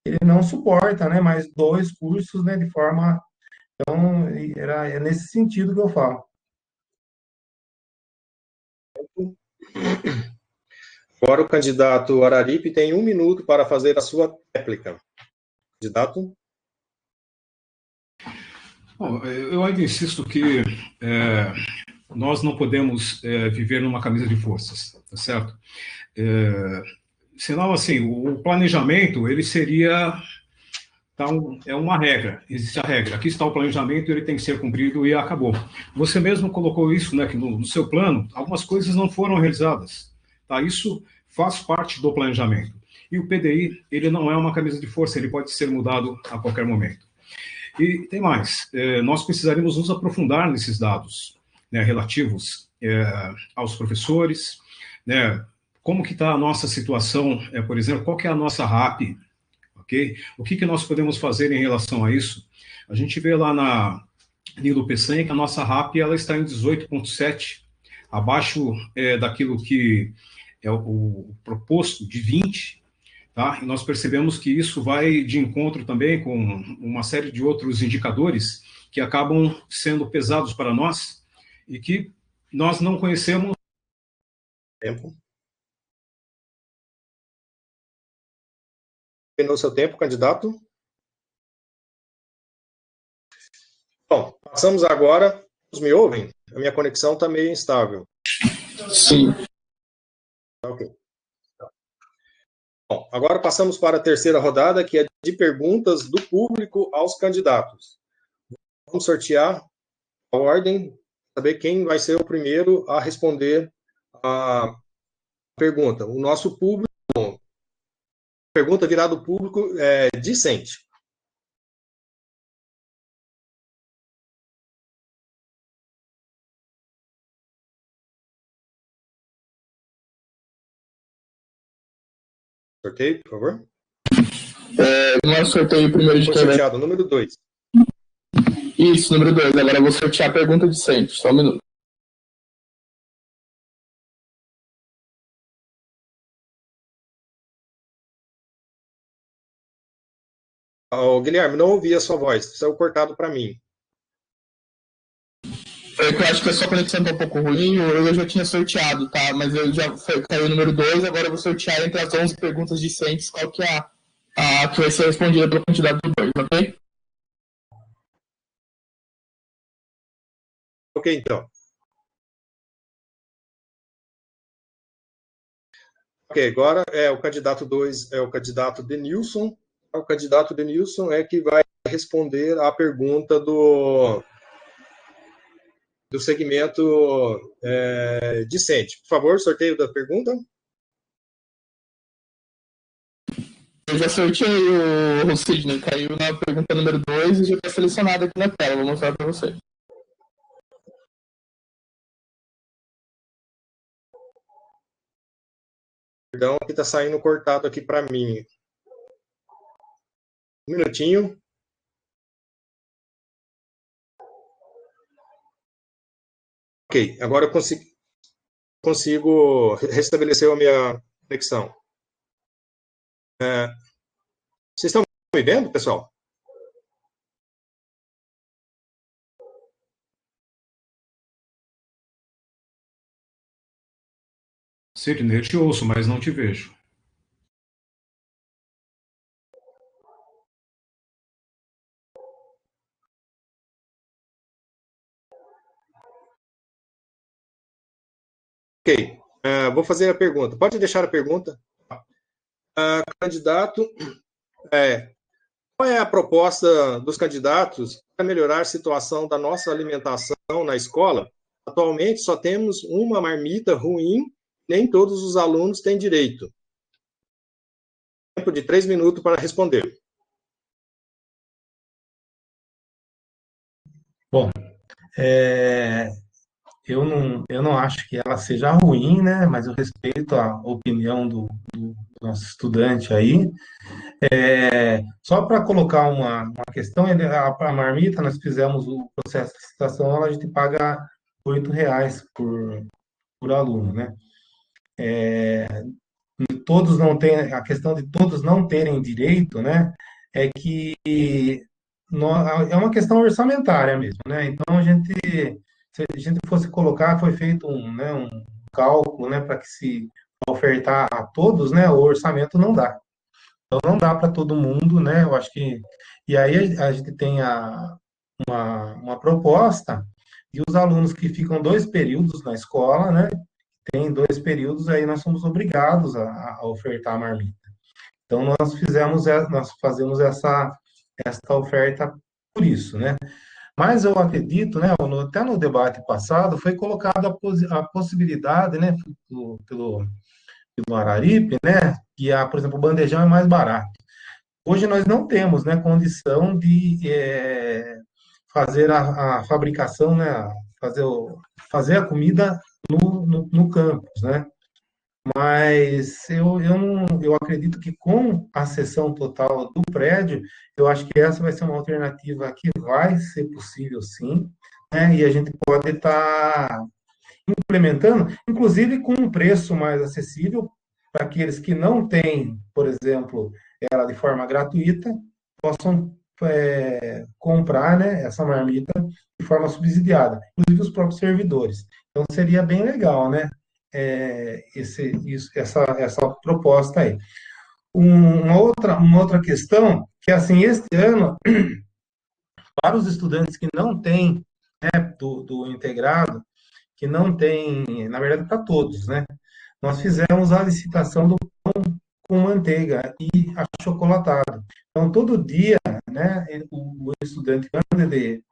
ele não suporta, né, mais 2 cursos, né, de forma... Então, é nesse sentido que eu falo. Agora o candidato Araripe tem 1 minuto para fazer a sua réplica. Candidato? Bom, eu ainda insisto que nós não podemos viver numa camisa de forças, tá certo? Senão, assim, o planejamento, ele seria... Então, é uma regra, existe a regra. Aqui está o planejamento, ele tem que ser cumprido e acabou. Você mesmo colocou isso, né, que no seu plano, algumas coisas não foram realizadas. Tá? Isso faz parte do planejamento. E o PDI, ele não é uma camisa de força, ele pode ser mudado a qualquer momento. E tem mais, nós precisaríamos nos aprofundar nesses dados, né, relativos aos professores, né, como que está a nossa situação, por exemplo, qual que é a nossa RAP, ok? O que nós podemos fazer em relação a isso? A gente vê lá na Nilo Peçanha que a nossa RAP ela está em 18,7, abaixo daquilo que é o proposto de 20, tá? E nós percebemos que isso vai de encontro também com uma série de outros indicadores que acabam sendo pesados para nós e que nós não conhecemos. Tempo. Terminou seu tempo, candidato? Bom, passamos agora. Vocês me ouvem? A minha conexão está meio instável. Sim. Ok. Bom, agora passamos para a terceira rodada, que é de perguntas do público aos candidatos. Vamos sortear a ordem, saber quem vai ser o primeiro a responder a pergunta. O nosso público, pergunta virada do público é discente. Sorteio, por favor. Nós sorteio primeiro de Foi quem vai. sorteado, número 2. Isso, número 2. Agora eu vou sortear a pergunta de sempre. Só 1 minuto. Guilherme, não ouvi a sua voz, saiu cortado para mim. Eu acho que a sua conexão está um pouco ruim, eu já tinha sorteado, tá? Mas eu já caiu o número 2, agora eu vou sortear entre as 11 perguntas discentes, qual que é a que vai ser respondida pela quantidade do 2, ok? Ok, então. Ok, agora o candidato 2 é o candidato Denilson. O candidato Denilson é que vai responder à pergunta do segmento discente. Por favor, sorteio da pergunta. Eu já sorteei o Sidney, caiu na pergunta número 2 e já está selecionado aqui na tela, vou mostrar para você. Perdão, que está saindo cortado aqui para mim. Um minutinho. Ok, agora eu consigo restabelecer a minha conexão. Vocês estão me vendo, pessoal? Sidney, eu te ouço, mas não te vejo. Ok, vou fazer a pergunta. Pode deixar a pergunta? Candidato, qual é a proposta dos candidatos para melhorar a situação da nossa alimentação na escola? Atualmente só temos uma marmita ruim, nem todos os alunos têm direito. Tempo de 3 minutos para responder. Bom, eu não acho que ela seja ruim, né? Mas eu respeito a opinião do nosso estudante aí. Só para colocar uma questão, a marmita, nós fizemos o processo de licitação, a gente paga R$ 8 por aluno, né? Todos não têm, a questão de todos não terem direito, né? É que é uma questão orçamentária mesmo, né? Então, se a gente fosse colocar, foi feito um cálculo, né, para que se ofertar a todos, né, o orçamento não dá. Então, não dá para todo mundo, né? Eu acho que. E aí a gente tem uma proposta e os alunos que ficam 2 períodos na escola, né? Tem 2 períodos, aí nós somos obrigados a ofertar a marmita. Então, nós fazemos essa oferta por isso, né? Mas eu acredito, né, até no debate passado, foi colocada a possibilidade, né, pelo Araripe, né, que, por exemplo, o bandejão é mais barato. Hoje nós não temos, né, condição de fazer a fabricação, né, fazer a comida no campus, né? Mas eu acredito que com a cessão total do prédio, eu acho que essa vai ser uma alternativa que vai ser possível sim, né? E a gente pode estar implementando, inclusive com um preço mais acessível para aqueles que não têm, por exemplo, ela de forma gratuita, possam comprar, né, essa marmita de forma subsidiada, inclusive os próprios servidores. Então seria bem legal, né? Essa proposta aí. Uma outra questão, que assim, este ano, para os estudantes que não têm, né, do integrado, que não tem, na verdade, para todos, né? Nós fizemos a licitação do pão com manteiga e achocolatado. Então, todo dia, né, o estudante, quando ele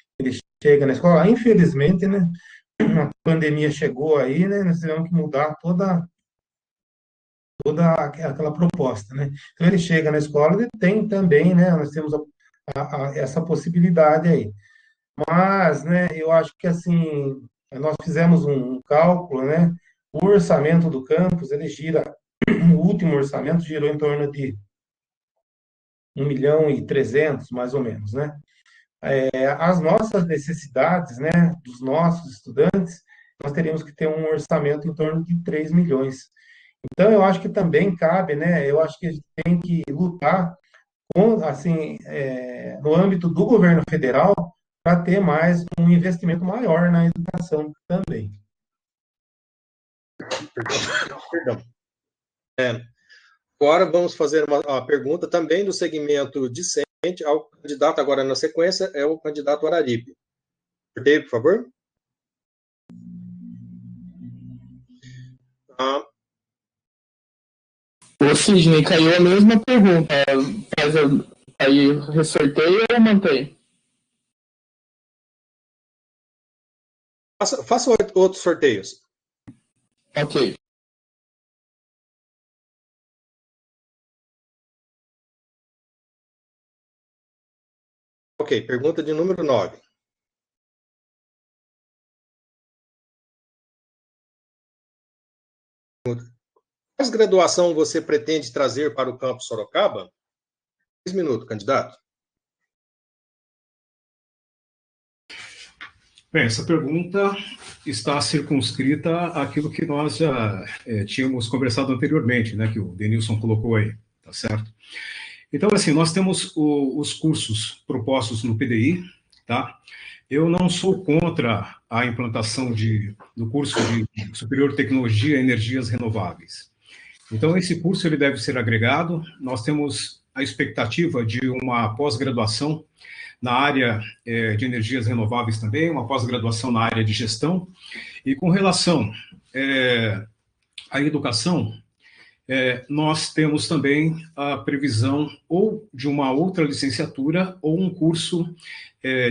chega na escola, infelizmente, né, a pandemia chegou aí, né, nós tivemos que mudar toda aquela proposta, né? Então, ele chega na escola e tem também, né, nós temos essa possibilidade aí. Mas, né, eu acho que, assim, nós fizemos um cálculo, né, o orçamento do campus, ele gira, o último orçamento girou em torno de 1.300.000, mais ou menos, né? As nossas necessidades, né, dos nossos estudantes, nós teríamos que ter um orçamento em torno de 3 milhões. Então, eu acho que também cabe, né, eu acho que a gente tem que lutar assim, no âmbito do governo federal, para ter mais um investimento maior na educação também. Perdão. Agora vamos fazer uma pergunta também do segmento discente ao candidato, agora na sequência, é o candidato Araripe. Sorteio, por favor. Ô, Sidney, caiu a mesma pergunta. Aí ressorteio ou mantém? Faça outros sorteios. Ok. Ok, pergunta de número 9. Qual graduação você pretende trazer para o campus Sorocaba? 10 minutos, candidato. Bem, essa pergunta está circunscrita àquilo que nós já tínhamos conversado anteriormente, né, que o Denilson colocou aí, tá certo? Então, assim, nós temos os cursos propostos no PDI, tá? Eu não sou contra a implantação do curso de Superior Tecnologia e Energias Renováveis. Então, esse curso ele deve ser agregado. Nós temos a expectativa de uma pós-graduação na área de energias renováveis também, uma pós-graduação na área de gestão. E com relação à educação, nós temos também a previsão ou de uma outra licenciatura ou um curso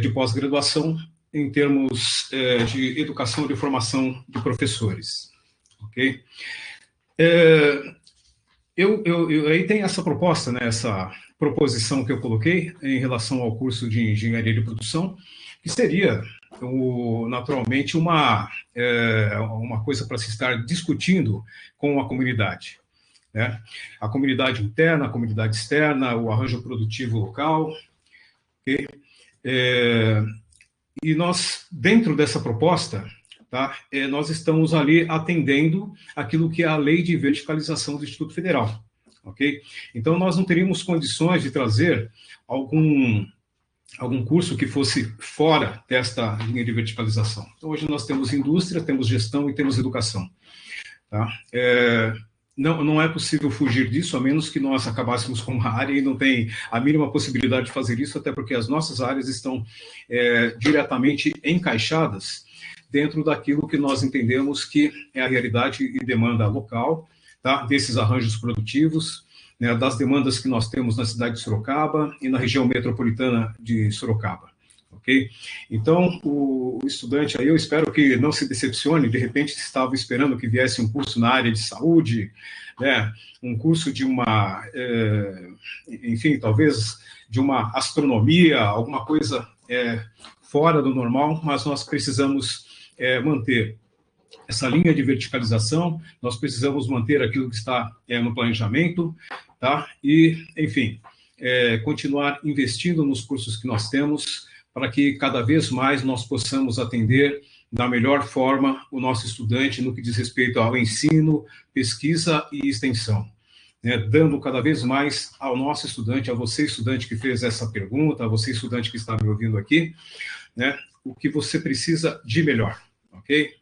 de pós-graduação em termos de educação e formação de professores. Ok? Aí tem essa proposta, né, essa proposição que eu coloquei em relação ao curso de engenharia de produção, que seria naturalmente uma coisa para se estar discutindo com a comunidade, né? A comunidade interna, a comunidade externa, o arranjo produtivo local. Okay? E nós, dentro dessa proposta, tá, nós estamos ali atendendo aquilo que é a lei de verticalização do Instituto Federal. Ok? Então, nós não teríamos condições de trazer algum curso que fosse fora desta linha de verticalização. Então, hoje nós temos indústria, temos gestão e temos educação. Tá? Não é possível fugir disso, a menos que nós acabássemos com uma área e não tem a mínima possibilidade de fazer isso, até porque as nossas áreas estão diretamente encaixadas dentro daquilo que nós entendemos que é a realidade e demanda local, tá? Desses arranjos produtivos, né, das demandas que nós temos na cidade de Sorocaba e na região metropolitana de Sorocaba. Ok? Então, o estudante aí, eu espero que não se decepcione, de repente estava esperando que viesse um curso na área de saúde, né, um curso de uma, enfim, talvez de uma astronomia, alguma coisa fora do normal, mas nós precisamos manter essa linha de verticalização, nós precisamos manter aquilo que está no planejamento, tá? E, enfim, continuar investindo nos cursos que nós temos, para que cada vez mais nós possamos atender da melhor forma o nosso estudante no que diz respeito ao ensino, pesquisa e extensão. Né, dando cada vez mais ao nosso estudante, a você estudante que fez essa pergunta, a você estudante que está me ouvindo aqui, né, o que você precisa de melhor, ok?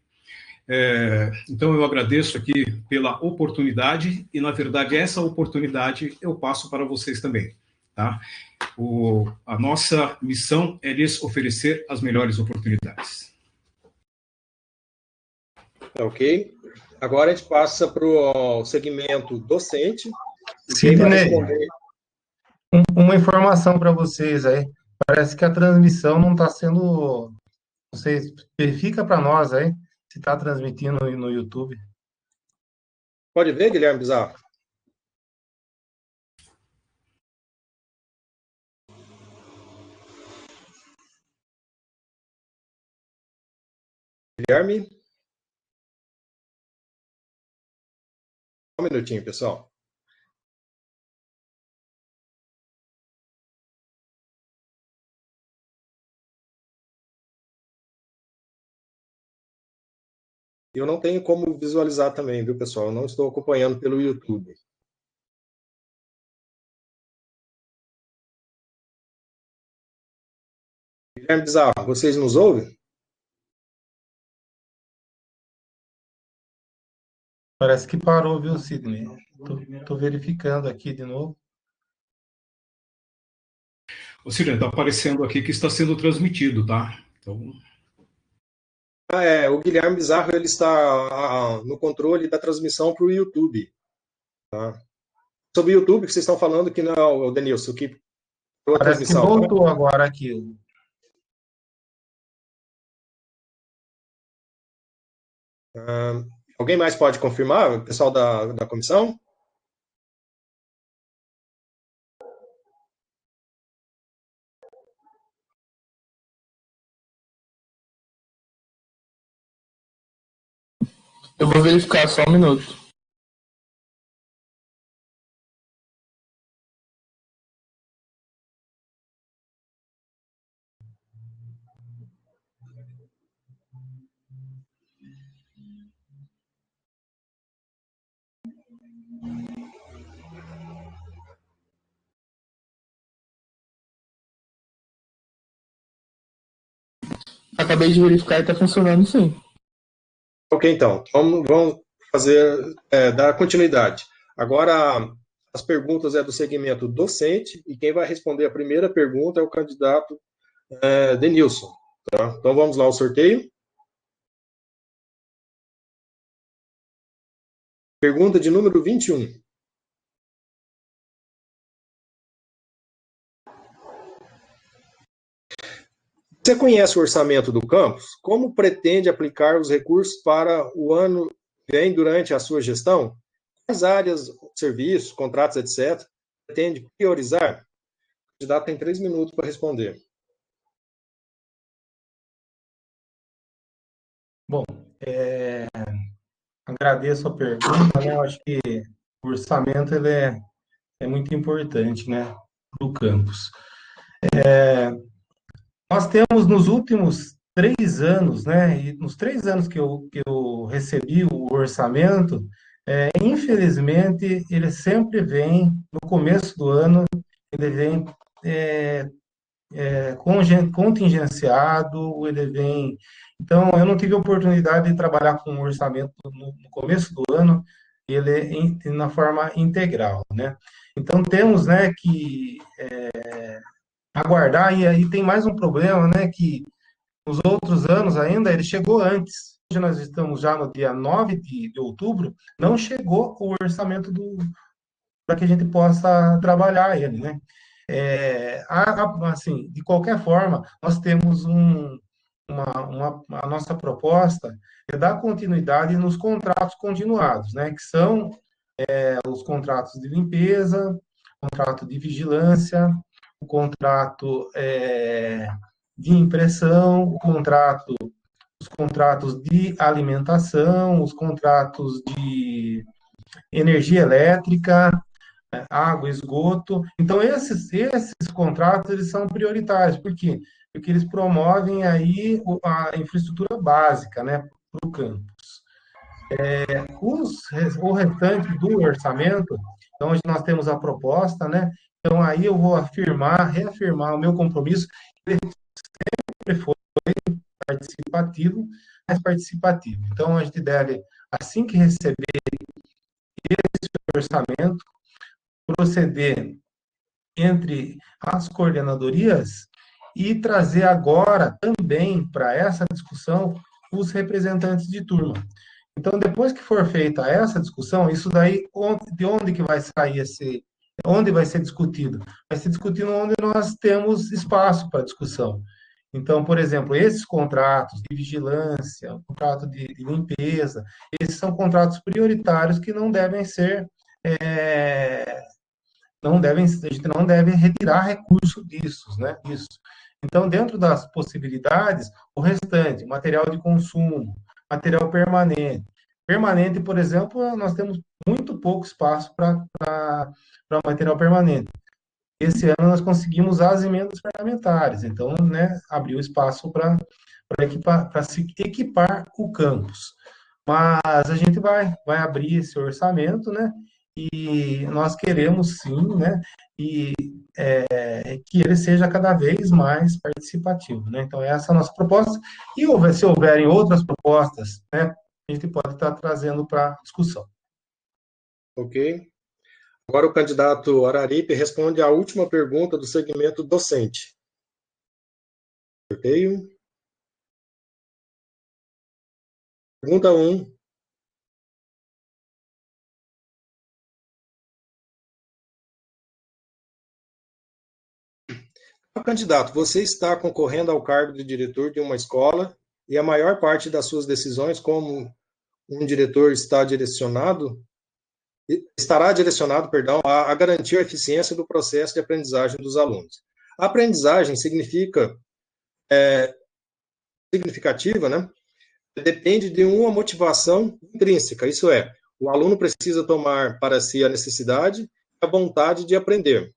Então, eu agradeço aqui pela oportunidade e, na verdade, essa oportunidade eu passo para vocês também, tá? A nossa missão é lhes oferecer as melhores oportunidades. Ok. Agora a gente passa para o segmento docente. Sidney, uma informação para vocês aí. Parece que a transmissão não está sendo... Vocês verifica para nós aí se está transmitindo no YouTube. Pode ver, Guilherme Bizarro? Guilherme? Um minutinho, pessoal. Eu não tenho como visualizar também, viu, pessoal? Eu não estou acompanhando pelo YouTube. Guilherme Bizarro, vocês nos ouvem? Parece que parou, viu, Sidney? Tô verificando aqui de novo. Ô, Sidney, está aparecendo aqui que está sendo transmitido, tá? Então, O Guilherme Bizarro ele está no controle da transmissão para o YouTube. Tá? Sobre o YouTube que vocês estão falando que não, o Denilson, que a Parece que transmissão. voltou agora aqui. Alguém mais pode confirmar, o pessoal da comissão? Eu vou verificar só um minuto. Acabei de verificar e está funcionando sim. Ok, então, vamos fazer, dar continuidade. Agora, as perguntas é do segmento docente, e quem vai responder a primeira pergunta é o candidato Denilson. Tá? Então, vamos lá ao sorteio. Pergunta de número 21. Você conhece o orçamento do campus? Como pretende aplicar os recursos para o ano que vem durante a sua gestão? Quais áreas, serviços, contratos, etc., pretende priorizar? O candidato tem 3 minutos para responder. Bom, agradeço a pergunta, né? Eu acho que o orçamento ele é muito importante, né, para o campus. Nós temos nos últimos 3 anos, né, e nos 3 anos que eu recebi o orçamento, infelizmente, ele sempre vem, no começo do ano, ele vem contingenciado, ele vem... Então, eu não tive a oportunidade de trabalhar com o orçamento no começo do ano, ele na forma integral, né? Então, temos, né, que aguardar, e aí tem mais um problema, né, que nos outros anos ainda ele chegou antes. Hoje nós estamos já no dia 9 de outubro, não chegou o orçamento para que a gente possa trabalhar ele, né? Assim, de qualquer forma, nós temos a nossa proposta é dar continuidade nos contratos continuados, né? Que são os contratos de limpeza, contrato de vigilância, o contrato de impressão, os contratos de alimentação, os contratos de energia elétrica, água, esgoto. Então, esses contratos, eles são prioritários. Por quê? Porque eles promovem aí a infraestrutura básica, né, para o campus. O restante do orçamento, então, hoje nós temos a proposta, né, então aí eu vou reafirmar o meu compromisso, que ele sempre foi participativo, mais participativo. Então, a gente deve, assim que receber esse orçamento, proceder entre as coordenadorias e trazer agora também para essa discussão os representantes de turma. Então, depois que for feita essa discussão, isso daí, de onde que vai sair onde vai ser discutido? Vai ser discutido onde nós temos espaço para discussão. Então, por exemplo, esses contratos de vigilância, o contrato de limpeza, esses são contratos prioritários que não devem ser a gente não deve retirar recurso disso, né? Isso. Então, dentro das possibilidades, o restante, material de consumo, material permanente. Permanente, por exemplo, nós temos muito pouco espaço para material permanente. Esse ano nós conseguimos as emendas parlamentares, então, né, abriu espaço para se equipar o campus. Mas a gente vai abrir esse orçamento, né? e nós queremos sim, né, e que ele seja cada vez mais participativo, né? Então, essa é a nossa proposta. E se houverem outras propostas, né, a gente pode estar trazendo para discussão. Ok. Agora o candidato Araripe responde à última pergunta do segmento docente. Sorteio. Pergunta 1. Candidato, você está concorrendo ao cargo de diretor de uma escola e a maior parte das suas decisões como um diretor estará direcionado, perdão, a garantir a eficiência do processo de aprendizagem dos alunos. A aprendizagem significativa, né? Depende de uma motivação intrínseca, isso é, o aluno precisa tomar para si a necessidade e a vontade de aprender.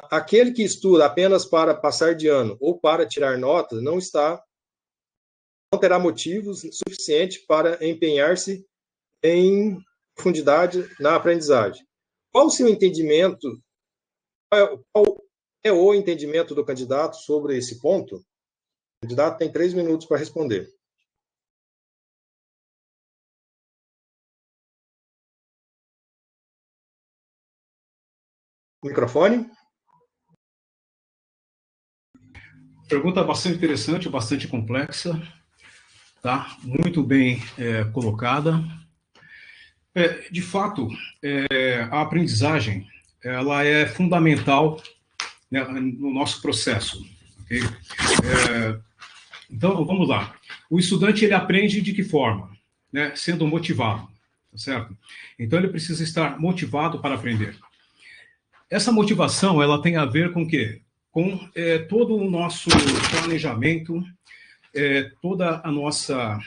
Aquele que estuda apenas para passar de ano ou para tirar notas não terá motivos suficientes para empenhar-se em profundidade na aprendizagem. Qual o seu entendimento? Qual é o entendimento do candidato sobre esse ponto? O candidato tem 3 minutos para responder. Microfone. Pergunta bastante interessante, bastante complexa, tá? Muito bem colocada. De fato, a aprendizagem ela é fundamental, né, no nosso processo. Okay? Então, vamos lá. O estudante ele aprende de que forma? Né? Sendo motivado, tá certo? Então, ele precisa estar motivado para aprender. Essa motivação ela tem a ver com o quê? Com todo o nosso planejamento, toda a nossa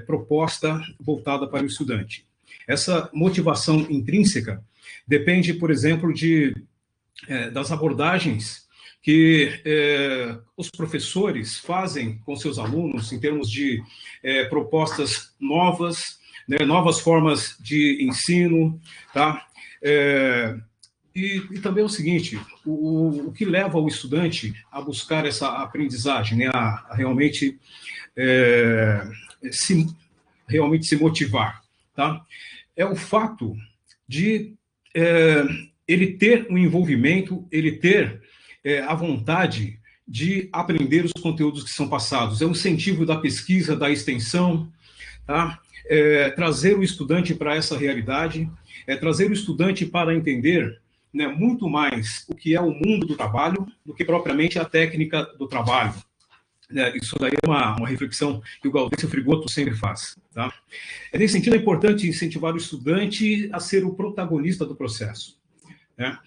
proposta voltada para o estudante. Essa motivação intrínseca depende, por exemplo, das abordagens que os professores fazem com seus alunos em termos de propostas novas, né, novas formas de ensino, tá? E também é o seguinte, o que leva o estudante a buscar essa aprendizagem, né, a realmente se motivar, tá? É o fato de ele ter um envolvimento, ele ter a vontade de aprender os conteúdos que são passados. É um incentivo da pesquisa, da extensão, tá? Trazer o estudante para essa realidade, trazer o estudante para entender, né, muito mais o que é o mundo do trabalho do que propriamente a técnica do trabalho. Isso daí é uma reflexão que o Gaudêncio Frigoto sempre faz. Tá? Nesse sentido, é importante incentivar o estudante a ser o protagonista do processo. Né?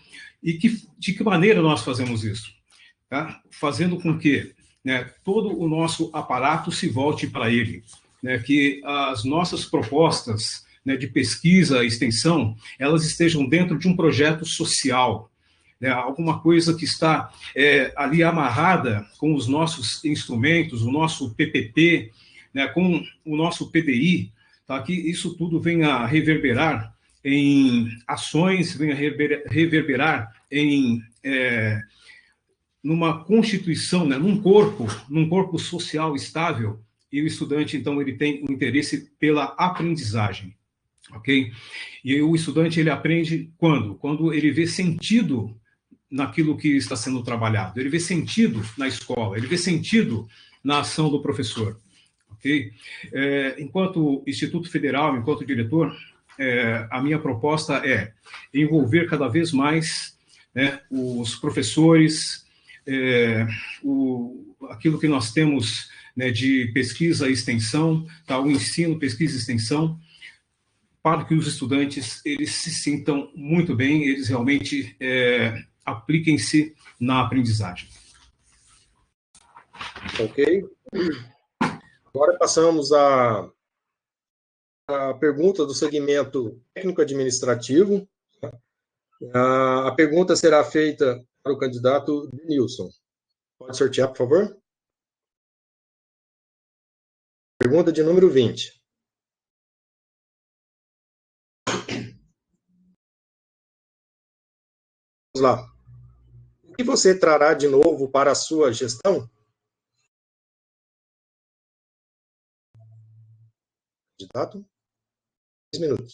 E de que maneira nós fazemos isso? Tá? Fazendo com que, né, todo o nosso aparato se volte para ele. Né? Que as nossas propostas, né, de pesquisa e extensão, elas estejam dentro de um projeto social, né, alguma coisa que está ali amarrada com os nossos instrumentos, o nosso PPP, né, com o nosso PDI, tá, que isso tudo venha a reverberar em ações, venha a reverberar em numa constituição, né, num corpo social estável, e o estudante, então, ele tem um interesse pela aprendizagem. Ok? E o estudante, ele aprende quando? Quando ele vê sentido naquilo que está sendo trabalhado, ele vê sentido na escola, ele vê sentido na ação do professor. Ok? Enquanto Instituto Federal, enquanto diretor, a minha proposta é envolver cada vez mais, né, os professores, aquilo que nós temos, né, de pesquisa e extensão, tá, o ensino, pesquisa e extensão, para que os estudantes eles se sintam muito bem, eles realmente apliquem-se na aprendizagem. Ok. Agora passamos à pergunta do segmento técnico-administrativo. A pergunta será feita para o candidato Denilson. Pode sortear, por favor? Pergunta de número 20. Vamos lá. O que você trará de novo para a sua gestão? Candidato? 10 minutos.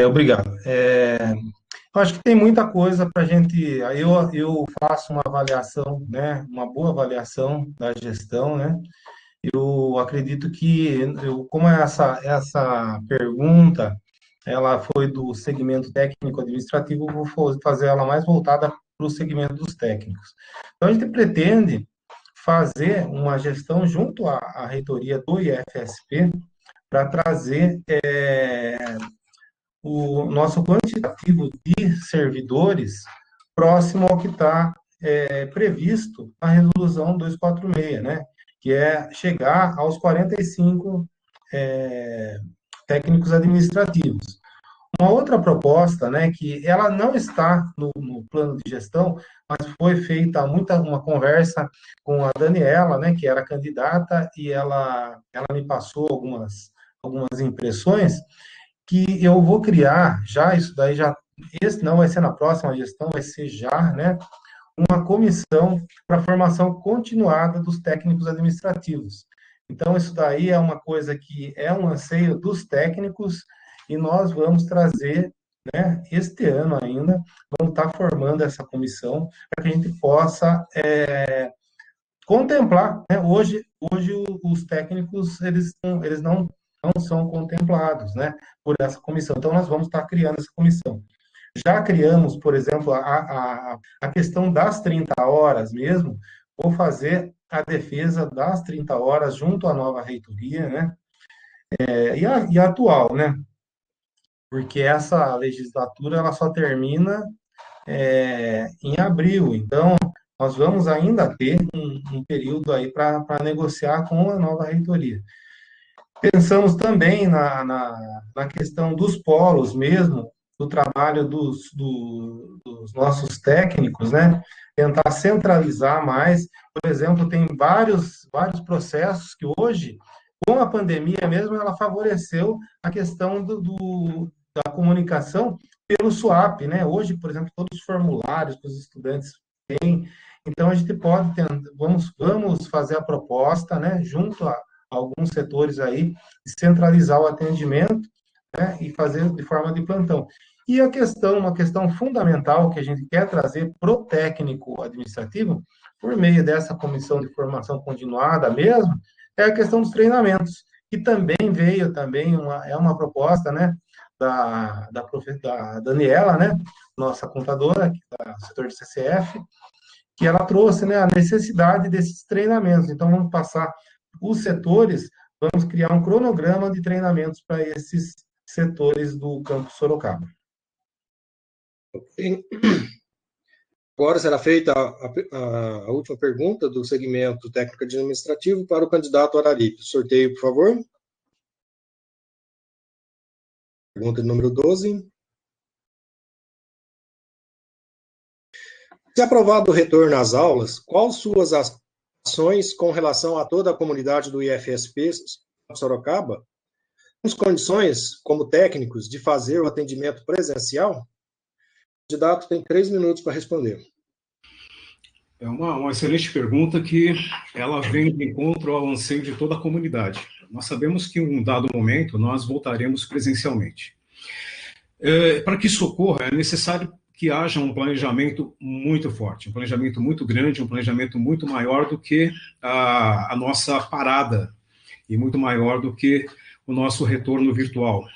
Obrigado. Eu acho que tem muita coisa para a gente. Aí eu faço uma avaliação, né, uma boa avaliação da gestão, né. Eu acredito que, como essa pergunta, ela foi do segmento técnico-administrativo, eu vou fazer ela mais voltada para o segmento dos técnicos. Então, a gente pretende fazer uma gestão junto à reitoria do IFSP para trazer o nosso quantitativo de servidores próximo ao que está previsto na resolução 246, né? Que é chegar aos 45 técnicos administrativos. Uma outra proposta, né, que ela não está no plano de gestão, mas foi feita uma conversa com a Daniela, né, que era candidata, e ela me passou algumas impressões, que eu vou criar, já isso daí já, esse não vai ser na próxima gestão, vai ser já, né, uma comissão para a formação continuada dos técnicos administrativos. Então, isso daí é uma coisa que é um anseio dos técnicos e nós vamos trazer, né, este ano ainda, vamos estar formando essa comissão para que a gente possa contemplar, né? Hoje os técnicos, eles não são contemplados, né, por essa comissão. Então, nós vamos estar criando essa comissão. Já criamos, por exemplo, a questão das 30 horas mesmo, vou fazer a defesa das 30 horas junto à nova reitoria, né, e a atual, né, porque essa legislatura ela só termina em abril, então nós vamos ainda ter um período aí para negociar com a nova reitoria. Pensamos também na questão dos polos mesmo, do trabalho dos nossos técnicos, né? Tentar centralizar mais. Por exemplo, tem vários processos que hoje, com a pandemia mesmo, ela favoreceu a questão da comunicação pelo SWAP, né? Hoje, por exemplo, todos os formulários que os estudantes têm. Então, a gente pode vamos fazer a proposta, né? Junto a alguns setores aí, centralizar o atendimento, né, e fazer de forma de plantão. E uma questão fundamental que a gente quer trazer para o técnico administrativo, por meio dessa comissão de formação continuada mesmo, é a questão dos treinamentos, que também veio uma proposta, né, da Daniela, né, nossa contadora, do setor de CCF, que ela trouxe, né, a necessidade desses treinamentos. Então, vamos passar os setores, vamos criar um cronograma de treinamentos para esses setores do campus Sorocaba. Agora será feita a última pergunta do segmento técnico administrativo para o candidato Araripe. Sorteio, por favor. Pergunta número 12. Se aprovado o retorno às aulas, quais suas ações com relação a toda a comunidade do IFSP Sorocaba? Temos condições, como técnicos, de fazer o atendimento presencial? O candidato tem 3 minutos para responder. É uma excelente pergunta que ela vem de encontro ao anseio de toda a comunidade. Nós sabemos que em um dado momento nós voltaremos presencialmente. Para que isso ocorra, é necessário que haja um planejamento muito forte, um planejamento muito grande, um planejamento muito maior do que a nossa parada e muito maior do que o nosso retorno virtual,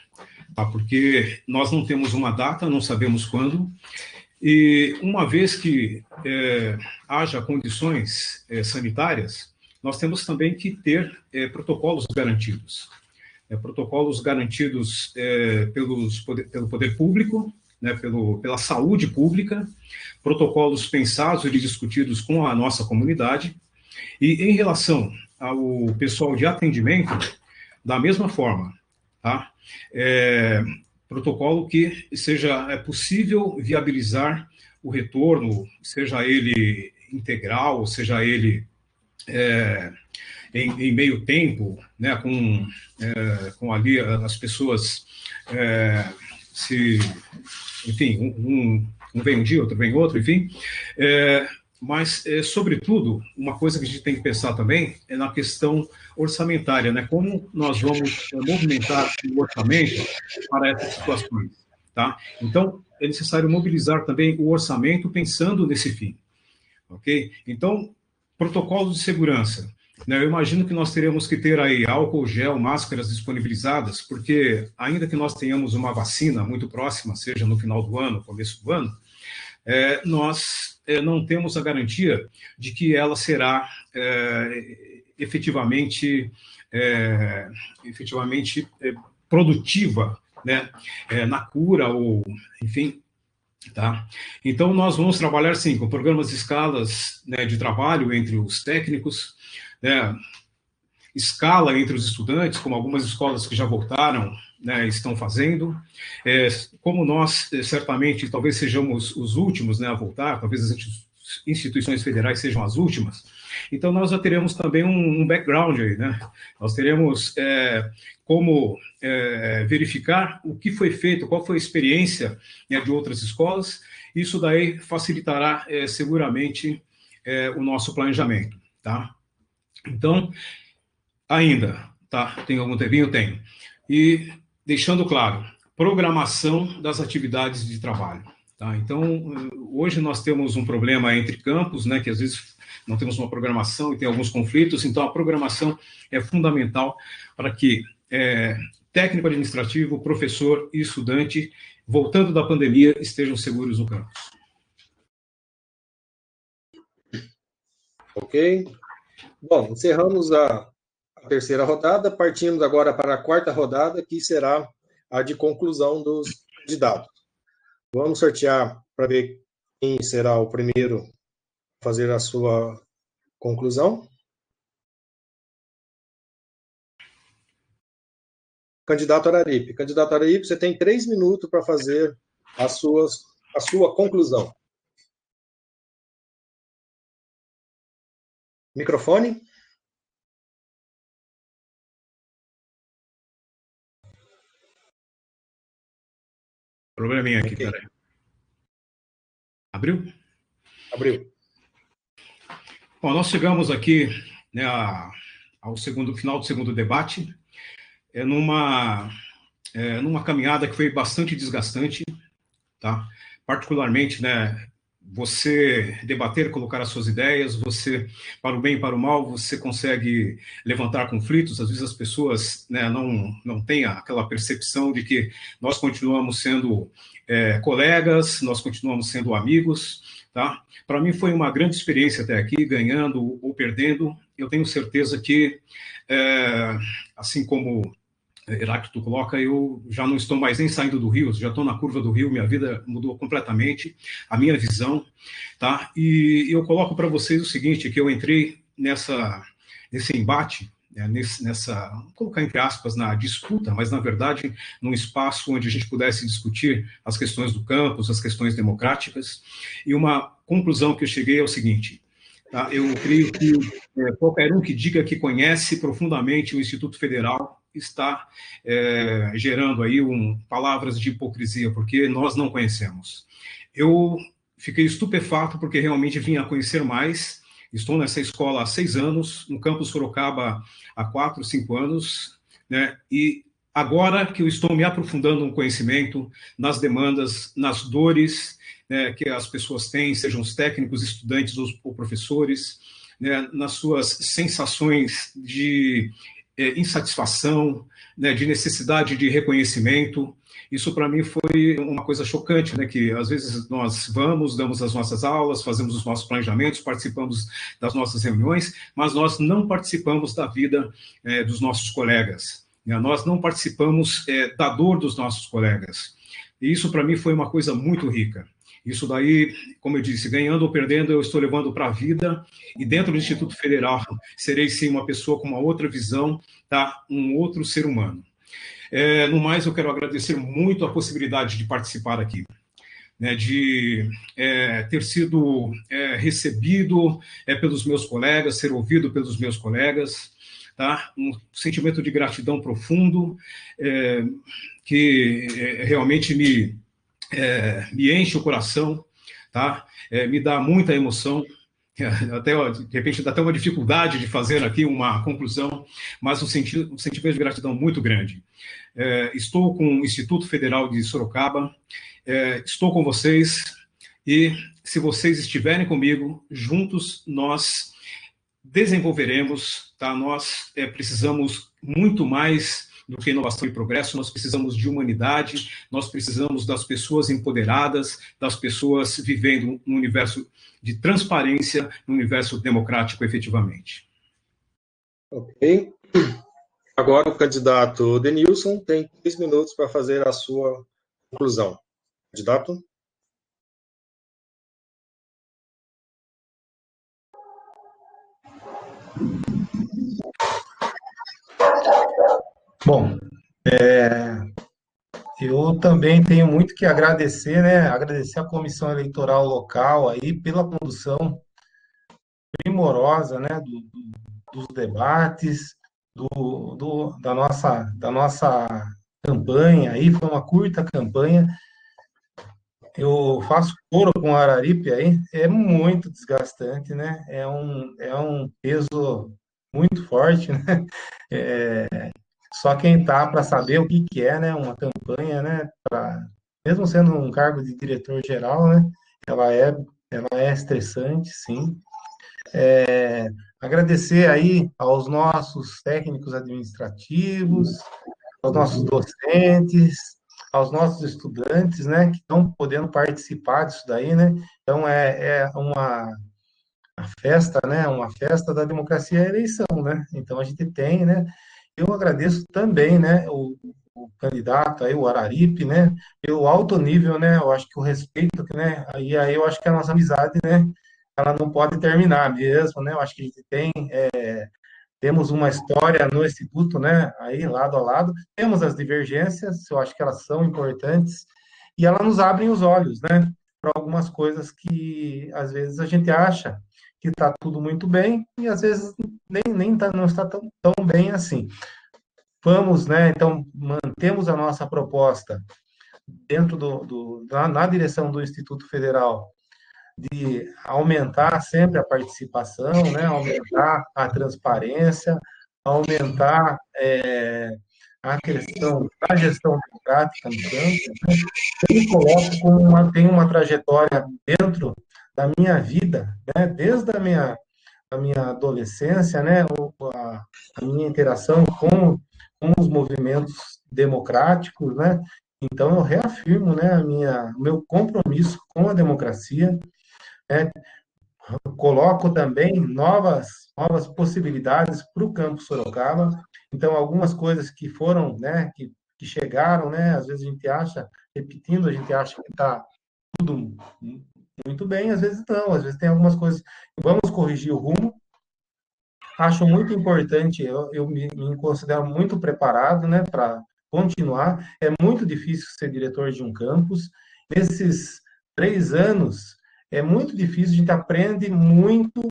tá? Porque nós não temos uma data, não sabemos quando, e uma vez que haja condições sanitárias, nós temos também que ter protocolos garantidos. Protocolos garantidos pelo poder público, né, pela saúde pública, protocolos pensados e discutidos com a nossa comunidade, e em relação ao pessoal de atendimento, da mesma forma, tá? Protocolo que seja possível viabilizar o retorno, seja ele integral, seja ele em meio tempo, né, com ali as pessoas enfim, um vem um dia, outro vem outro, enfim. Mas, sobretudo, uma coisa que a gente tem que pensar também é na questão orçamentária, né? Como nós vamos movimentar o orçamento para essas situações, tá? Então, é necessário mobilizar também o orçamento pensando nesse fim, ok? Então, protocolos de segurança, né? Eu imagino que nós teremos que ter aí álcool gel, máscaras disponibilizadas, porque ainda que nós tenhamos uma vacina muito próxima, seja no final do ano, começo do ano, nós não temos a garantia de que ela será efetivamente produtiva, né, na cura ou, enfim, tá? Então, nós vamos trabalhar, sim, com programas de escalas, né, de trabalho entre os técnicos, né, escala entre os estudantes, como algumas escolas que já voltaram, né, estão fazendo. Como nós, certamente, talvez sejamos os últimos, né, a voltar, talvez as instituições federais sejam as últimas, então nós já teremos também um background aí, né? Nós teremos como verificar o que foi feito, qual foi a experiência, né, de outras escolas. Isso daí facilitará seguramente o nosso planejamento, tá? Então, ainda, tá? Tem algum tempinho? Tenho. E deixando claro, programação das atividades de trabalho, tá? Então, hoje nós temos um problema entre campos, né, que às vezes não temos uma programação e tem alguns conflitos, então a programação é fundamental para que técnico administrativo, professor e estudante, voltando da pandemia, estejam seguros no campus. Ok. Bom, encerramos a terceira rodada, partimos agora para a quarta rodada, que será a de conclusão dos candidatos. Vamos sortear para ver quem será o primeiro a fazer a sua conclusão. Candidato Araripe. Candidato Araripe, você tem 3 minutos para fazer a sua conclusão. Microfone. Probleminha aqui, okay. Peraí. Abriu? Abriu. Bom, nós chegamos aqui, né, ao final do segundo debate, numa caminhada que foi bastante desgastante, tá? Particularmente, né, você debater, colocar as suas ideias, você, para o bem e para o mal, você consegue levantar conflitos, às vezes as pessoas, né, não têm aquela percepção de que nós continuamos sendo colegas, nós continuamos sendo amigos, tá? Para mim foi uma grande experiência até aqui, ganhando ou perdendo. Eu tenho certeza que, assim como Heráclito coloca, eu já não estou mais nem saindo do rio, já estou na curva do rio, minha vida mudou completamente, a minha visão, tá? E eu coloco para vocês o seguinte, que eu entrei nesse embate, vou colocar entre aspas, na disputa, mas na verdade num espaço onde a gente pudesse discutir as questões do campus, as questões democráticas, e uma conclusão que eu cheguei é o seguinte, tá? Eu creio que qualquer um que diga que conhece profundamente o Instituto Federal está gerando aí palavras de hipocrisia, porque nós não conhecemos. Eu fiquei estupefato porque realmente vim a conhecer mais. Estou nessa escola há 6 anos, no campus Sorocaba há 4, 5 anos, né? E agora que eu estou me aprofundando no conhecimento, nas demandas, nas dores, né, que as pessoas têm, sejam os técnicos, estudantes ou professores, né, nas suas sensações de insatisfação, né, de necessidade de reconhecimento. Isso, para mim, foi uma coisa chocante, né, que às vezes nós damos as nossas aulas, fazemos os nossos planejamentos, participamos das nossas reuniões, mas nós não participamos da vida dos nossos colegas, né? Nós não participamos da dor dos nossos colegas. E isso, para mim, foi uma coisa muito rica. Isso daí, como eu disse, ganhando ou perdendo, eu estou levando para a vida, e dentro do Instituto Federal serei, sim, uma pessoa com uma outra visão, tá? Um outro ser humano. No mais, eu quero agradecer muito a possibilidade de participar aqui, né, de ter sido recebido pelos meus colegas, ser ouvido pelos meus colegas, tá? Um sentimento de gratidão profundo, que realmente me enche o coração, tá? Me dá muita emoção. Até, de repente, dá até uma dificuldade de fazer aqui uma conclusão, mas um sentimento de gratidão muito grande. Estou com o Instituto Federal de Sorocaba, estou com vocês, e se vocês estiverem comigo, juntos nós desenvolveremos, tá? Nós precisamos muito mais do que inovação e progresso, nós precisamos de humanidade, nós precisamos das pessoas empoderadas, das pessoas vivendo num universo de transparência, num universo democrático, efetivamente. Ok. Agora o candidato Denilson tem 3 minutos para fazer a sua conclusão. Candidato? Bom, eu também tenho muito que agradecer, né? Agradecer a comissão eleitoral local aí pela condução primorosa, né? Dos debates, da nossa campanha aí, foi uma curta campanha. Eu faço coro com o Araripe aí, é muito desgastante, né? É um peso muito forte, né? Só quem tá para saber o que é, né? Uma campanha, né? Mesmo sendo um cargo de diretor-geral, né? Ela é estressante, sim. Agradecer aí aos nossos técnicos administrativos, aos nossos docentes, aos nossos estudantes, né, que estão podendo participar disso daí, né? Então é uma festa, né? Uma festa da democracia e eleição, né? Então a gente tem, né? Eu agradeço também, né? O candidato aí, o Araripe, né? Pelo alto nível, né? Eu acho que o respeito, né? Aí eu acho que a nossa amizade, né? Ela não pode terminar mesmo, né? Eu acho que a gente temos uma história no Instituto, né? Aí, lado a lado. Temos as divergências, eu acho que elas são importantes, e elas nos abrem os olhos, né? Para algumas coisas que, às vezes, a gente acha que está tudo muito bem, e, às vezes, não está tão bem assim. Vamos, né? Então, mantemos a nossa proposta dentro na direção do Instituto Federal, de aumentar sempre a participação, né? Aumentar a transparência, aumentar a questão da gestão democrática no campo. Né? Eu me coloco como tenho uma trajetória dentro da minha vida, né? Desde a minha adolescência, né? A minha interação com os movimentos democráticos, né? Então eu reafirmo, né? O meu compromisso com a democracia. Coloco também novas possibilidades para o Campo Sorocaba. Então, algumas coisas que foram, né, que chegaram, né, às vezes a gente acha, repetindo, a gente acha que está tudo muito bem, às vezes não, às vezes tem algumas coisas. Vamos corrigir o rumo. Acho muito importante, eu me considero muito preparado, né, para continuar. É muito difícil ser diretor de um campus. Nesses 3 anos, é muito difícil, a gente aprende muito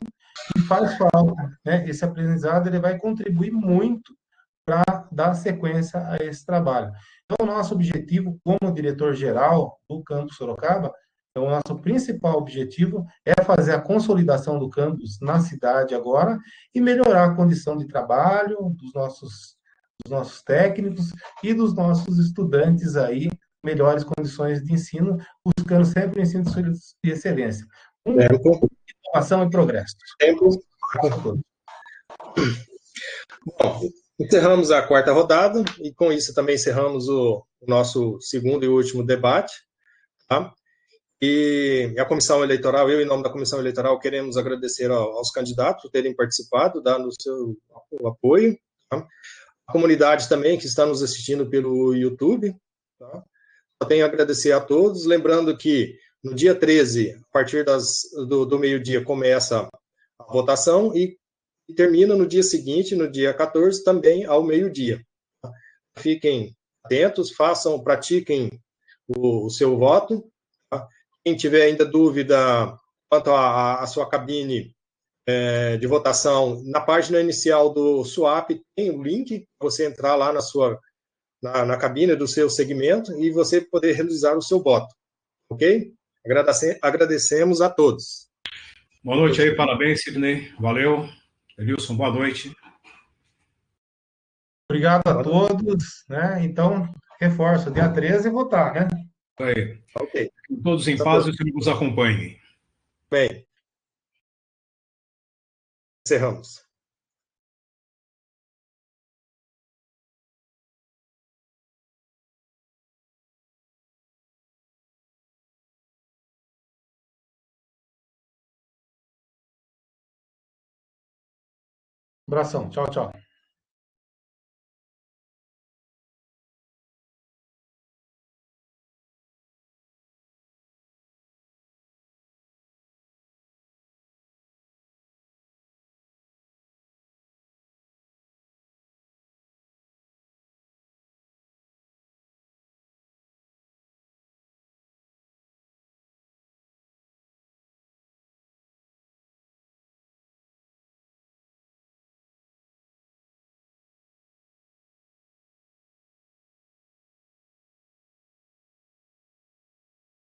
e faz falta, né? Esse aprendizado ele vai contribuir muito para dar sequência a esse trabalho. Então, o nosso objetivo como diretor-geral do Campus Sorocaba, então, o nosso principal objetivo é fazer a consolidação do campus na cidade agora e melhorar a condição de trabalho dos nossos técnicos e dos nossos estudantes aí, melhores condições de ensino, buscando sempre o ensino de excelência. Inovação e progresso. Bom, encerramos a 4ª rodada e com isso também encerramos o nosso segundo e último debate. Tá? E a comissão eleitoral, eu, em nome da comissão eleitoral, queremos agradecer aos candidatos por terem participado, dando o seu apoio. Tá? A comunidade também, que está nos assistindo pelo YouTube. Tá? Só tenho a agradecer a todos. Lembrando que no dia 13, a partir do meio-dia, começa a votação e termina no dia seguinte, no dia 14, também ao meio-dia. Tá? Fiquem atentos, pratiquem o seu voto. Tá? Quem tiver ainda dúvida quanto à sua cabine, de votação, na página inicial do Swap tem o link para você entrar lá na cabine do seu segmento e você poder realizar o seu voto. Ok? Agradecemos a todos. Boa noite aí, parabéns, Sidney. Valeu. Denilson, boa noite. Obrigado a todos, né? Então, reforço, dia 13 votar, né? Isso aí. Ok. Todos em paz e o Senhor nos acompanhe. Bem, encerramos. Abração, tchau, tchau.